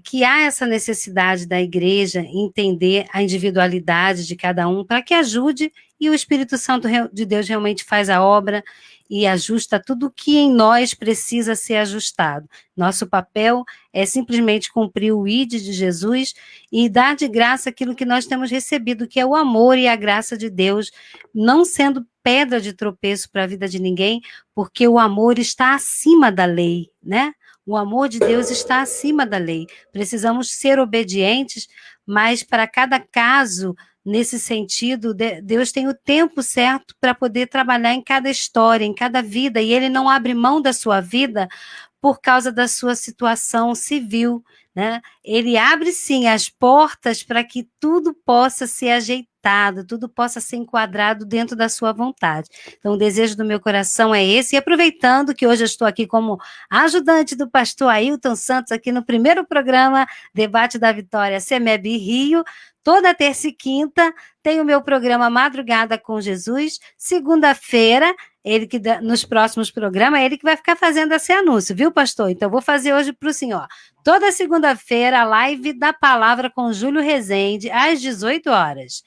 que há essa necessidade da igreja entender a individualidade de cada um para que ajude, e o Espírito Santo de Deus realmente faz a obra e ajusta tudo que em nós precisa ser ajustado. Nosso papel é simplesmente cumprir o ID de Jesus e dar de graça aquilo que nós temos recebido, que é o amor e a graça de Deus, não sendo pedra de tropeço para a vida de ninguém, porque o amor está acima da lei, né? O amor de Deus está acima da lei. Precisamos ser obedientes, mas para cada caso, nesse sentido, Deus tem o tempo certo para poder trabalhar em cada história, em cada vida, e Ele não abre mão da sua vida por causa da sua situação civil, né? Ele abre, sim, as portas para que tudo possa ser ajeitado, tudo possa ser enquadrado dentro da sua vontade. Então, o desejo do meu coração é esse, e aproveitando que hoje eu estou aqui como ajudante do pastor Ailton Santos, aqui no primeiro programa Debate da Vitória CEMEB Rio, toda terça e quinta tem o meu programa Madrugada com Jesus, segunda-feira, ele que nos próximos programas, é ele que vai ficar fazendo esse anúncio, viu, pastor? Então, eu vou fazer hoje para o senhor. Toda segunda-feira, a live da palavra com Júlio Rezende, às 18 horas.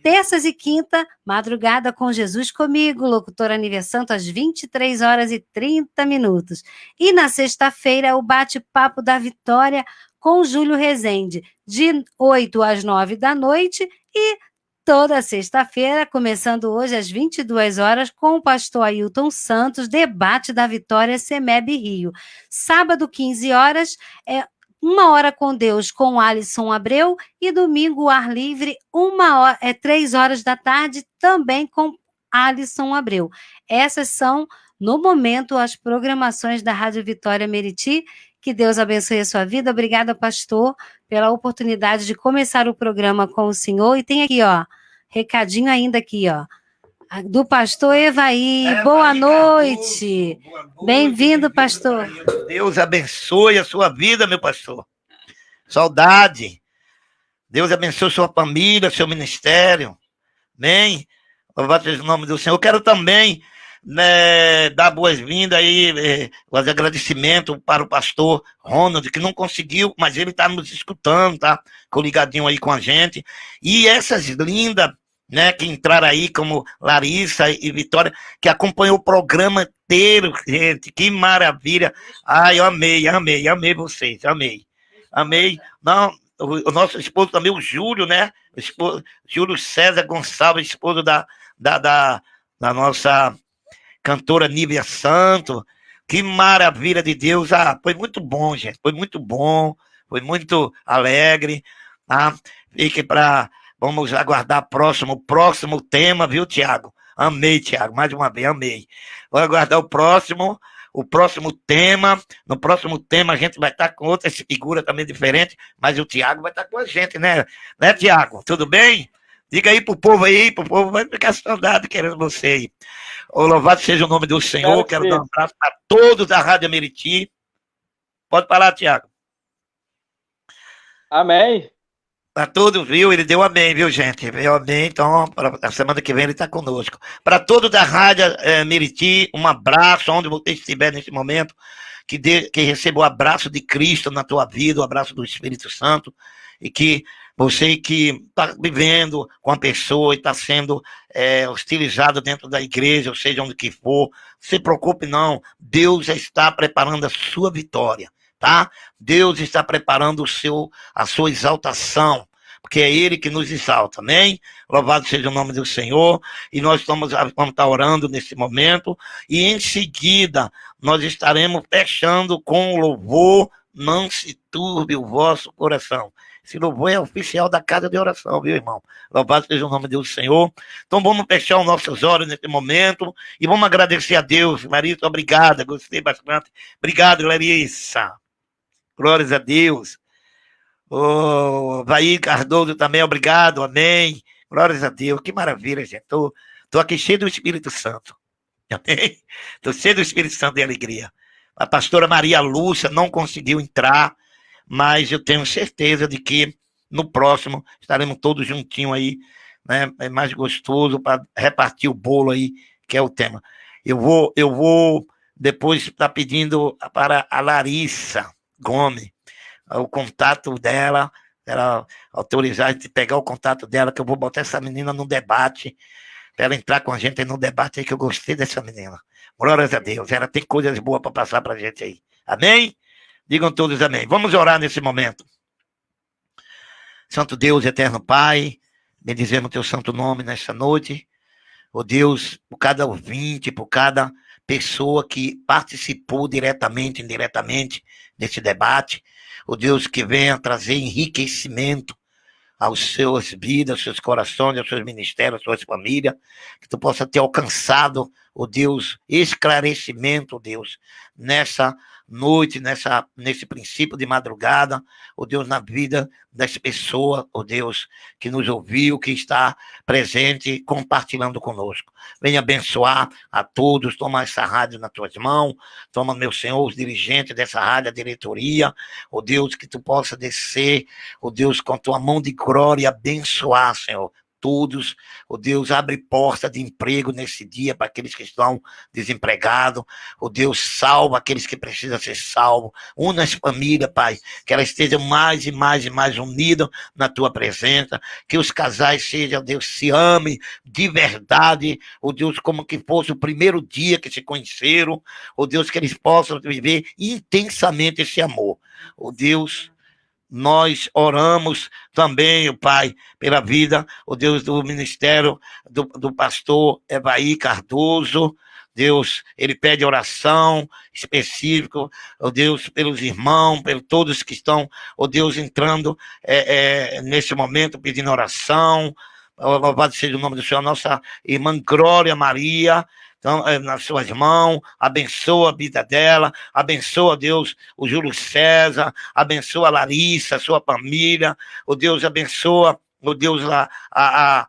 Terças e quinta, Madrugada com Jesus comigo, locutor Aniversanto, às 23 horas e 30 minutos. E na sexta-feira, o Bate-Papo da Vitória com Júlio Rezende, de 8 às 9 da noite, e toda sexta-feira, começando hoje às 22 horas, com o pastor Ailton Santos, Debate da Vitória CEMEB Rio. Sábado, 15 horas, Uma Hora com Deus, com Alisson Abreu, e domingo, Ar Livre, 3 horas da tarde, também com Alisson Abreu. Essas são, no momento, as programações da Rádio Vitória Meriti. Que Deus abençoe a sua vida. Obrigada, pastor, pela oportunidade de começar o programa com o senhor. E tem aqui, recadinho ainda aqui, do pastor Evaí. Boa noite. Bem-vindo, pastor. Deus abençoe a sua vida, meu pastor. Saudade. Deus abençoe sua família, seu ministério. Amém. Louvado seja o nome do Senhor. Eu quero também dar boas-vindas aí, os agradecimentos para o pastor Ronald, que não conseguiu, mas ele está nos escutando, tá? Ficou ligadinho aí com a gente. E essas lindas, né, que entraram aí, como Larissa e Vitória, que acompanhou o programa inteiro, gente, que maravilha. Ai, eu amei vocês, amei. Não, o nosso esposo também, o Júlio, né? Júlio César Gonçalves, esposo da nossa cantora Níbia Santo. Que maravilha de Deus. Foi muito bom, gente. Foi muito bom. Foi muito alegre. Tá? Vamos aguardar o próximo tema, viu, Tiago? Amei, Tiago, mais uma vez, amei. Vou aguardar o próximo tema. No próximo tema a gente vai estar com outras figuras também diferentes, mas o Tiago vai estar com a gente, né? Né, Tiago? Tudo bem? Diga aí pro povo vai ficar saudade querendo você aí. Ô, louvado seja o nome do Senhor. Quero dar um abraço para todos da Rádio Ameriti. Pode falar, Tiago. Amém. Para todos, viu? Ele deu amém, viu, gente? Deu amém, então, a semana que vem ele está conosco. Para todos da Rádio Meriti, um abraço, onde você estiver nesse momento, que receba o abraço de Cristo na tua vida, o abraço do Espírito Santo, e que você que está vivendo com a pessoa e está sendo hostilizado dentro da igreja, ou seja, onde que for, não se preocupe não, Deus já está preparando a sua vitória. Tá? Deus está preparando a sua exaltação, porque é Ele que nos exalta, amém? Louvado seja o nome do Senhor, e nós vamos estar orando nesse momento, e em seguida nós estaremos fechando com o louvor, não se turbe o vosso coração. Esse louvor é oficial da casa de oração, viu, irmão? Louvado seja o nome do Senhor. Então vamos fechar os nossos olhos nesse momento, e vamos agradecer a Deus. Larissa, obrigada, gostei bastante. Obrigado, Larissa. Glórias a Deus. Vaí Cardoso também, obrigado, amém. Glórias a Deus, que maravilha, gente. Tô aqui cheio do Espírito Santo. Amém? Tô cheio do Espírito Santo de alegria. A pastora Maria Lúcia não conseguiu entrar, mas eu tenho certeza de que no próximo estaremos todos juntinhos aí, né? É mais gostoso para repartir o bolo aí, que é o tema. Eu vou depois estar pedindo para a Larissa Gomes, o contato dela, ela autorizar de pegar o contato dela, que eu vou botar essa menina no debate, para ela entrar com a gente aí no debate aí, que eu gostei dessa menina. Glórias a Deus, ela tem coisas boas para passar para a gente aí. Amém? Digam todos amém. Vamos orar nesse momento. Santo Deus, eterno Pai, bendizemos teu santo nome nessa noite. Ó Deus, por cada ouvinte, por cada pessoa que participou diretamente, indiretamente desse debate, o Deus que venha trazer enriquecimento aos seus vidas, aos seus corações, aos seus ministérios, às suas famílias, que tu possa ter alcançado, o Deus, esclarecimento, Deus, nessa noite, nesse princípio de madrugada, o Deus, na vida das pessoas, o Deus, que nos ouviu, que está presente, compartilhando conosco. Venha abençoar a todos, toma essa rádio nas tuas mãos, toma, meu Senhor, os dirigentes dessa rádio, a diretoria, o Deus, que tu possa descer, o Deus, com tua mão de glória, abençoar, Senhor, todos, o Deus, abre porta de emprego nesse dia para aqueles que estão desempregados, o Deus, salva aqueles que precisam ser salvos, una as famílias, Pai, que elas estejam mais e mais e mais unidas na tua presença, que os casais sejam, Deus, se amem de verdade, o Deus, como que fosse o primeiro dia que se conheceram, o Deus, que eles possam viver intensamente esse amor, o Deus. Nós oramos também, o Pai, pela vida, o Deus, do ministério do pastor Evaí Cardoso. Deus, ele pede oração específica, o Deus, pelos irmãos, por todos que estão, o Deus, entrando nesse momento, pedindo oração. Louvado seja o nome do Senhor, nossa irmã Glória Maria. Então, nas suas mãos, abençoa a vida dela, abençoa, Deus, o Júlio César, abençoa a Larissa, a sua família, o Deus abençoa, o Deus a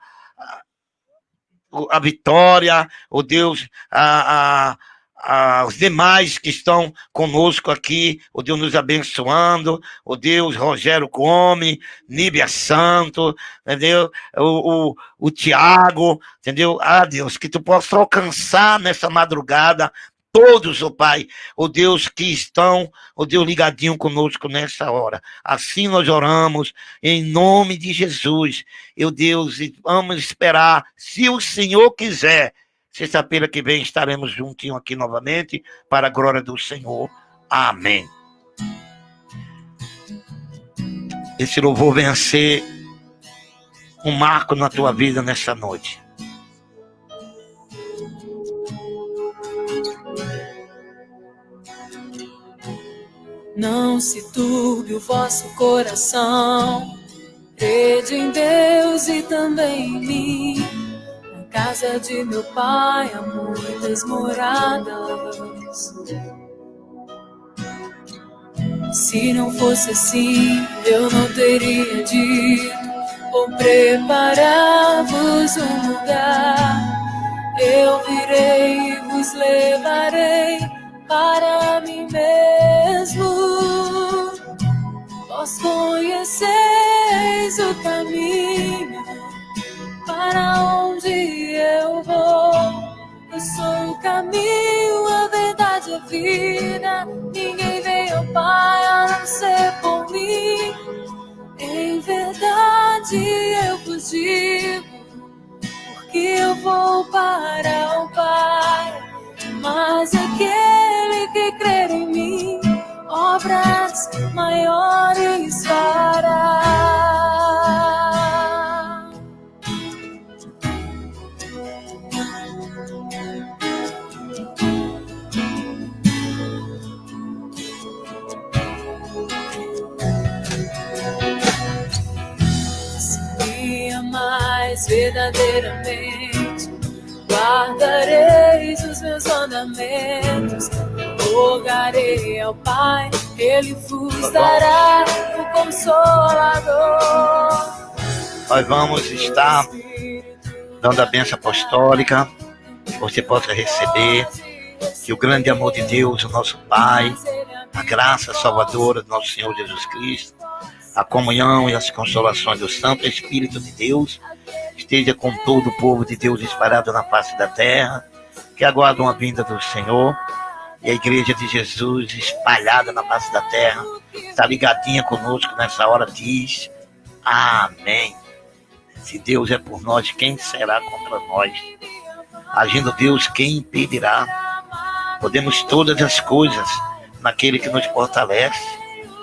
Vitória, o Deus os demais que estão conosco aqui, o Deus nos abençoando, o Deus Rogério Gomes, Níbia Santo, entendeu? O Tiago, entendeu? Deus, que tu possa alcançar nessa madrugada todos, ó Pai, o Deus que estão, o Deus ligadinho conosco nessa hora. Assim nós oramos, em nome de Jesus. Eu, Deus, vamos esperar, se o Senhor quiser, sexta-feira que vem estaremos juntinhos aqui novamente, para a glória do Senhor. Amém. Esse louvor venha a ser um marco na tua vida nessa noite. Não se turbe o vosso coração, crede em Deus e também em mim. casa de meu pai há muitas moradas. Se não fosse assim, eu não teria dito: vou preparar-vos um lugar. Eu virei e vos levarei para mim mesmo. Vós conheceis o caminho para onde eu vou. Eu sou o caminho, a verdade e a vida. Ninguém vem ao Pai a não ser por mim. Em verdade eu vos digo, porque eu vou para o Pai. Mas aquele que crer em mim, obras maiores fará. Se me amais verdadeiramente, guardareis os meus mandamentos. Rogarei ao Pai, Ele vos dará o Consolador. Nós vamos estar dando a bênção apostólica, que você possa receber, que o grande amor de Deus, o nosso Pai, a graça salvadora do nosso Senhor Jesus Cristo, a comunhão e as consolações do Santo Espírito de Deus esteja com todo o povo de Deus espalhado na face da terra, que aguardam a vinda do Senhor. E a Igreja de Jesus espalhada na face da terra está ligadinha conosco nessa hora, diz amém. Se Deus é por nós, quem será contra nós? Agindo Deus, quem impedirá? Podemos todas as coisas naquele que nos fortalece.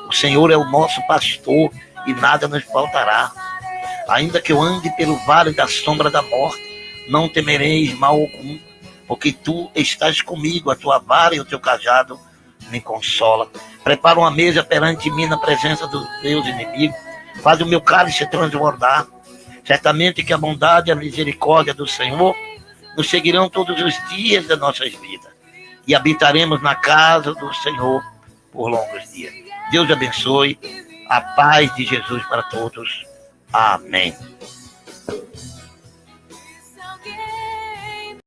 O Senhor é o nosso pastor e nada nos faltará. Ainda que eu ande pelo vale da sombra da morte, não temereis mal algum, porque tu estás comigo, a tua vara e o teu cajado me consola. Prepara uma mesa perante mim na presença dos meus inimigos, faz o meu cálice transbordar. Certamente que a bondade e a misericórdia do Senhor nos seguirão todos os dias das nossas vidas, e habitaremos na casa do Senhor por longos dias. Deus abençoe, a paz de Jesus para todos. Amém.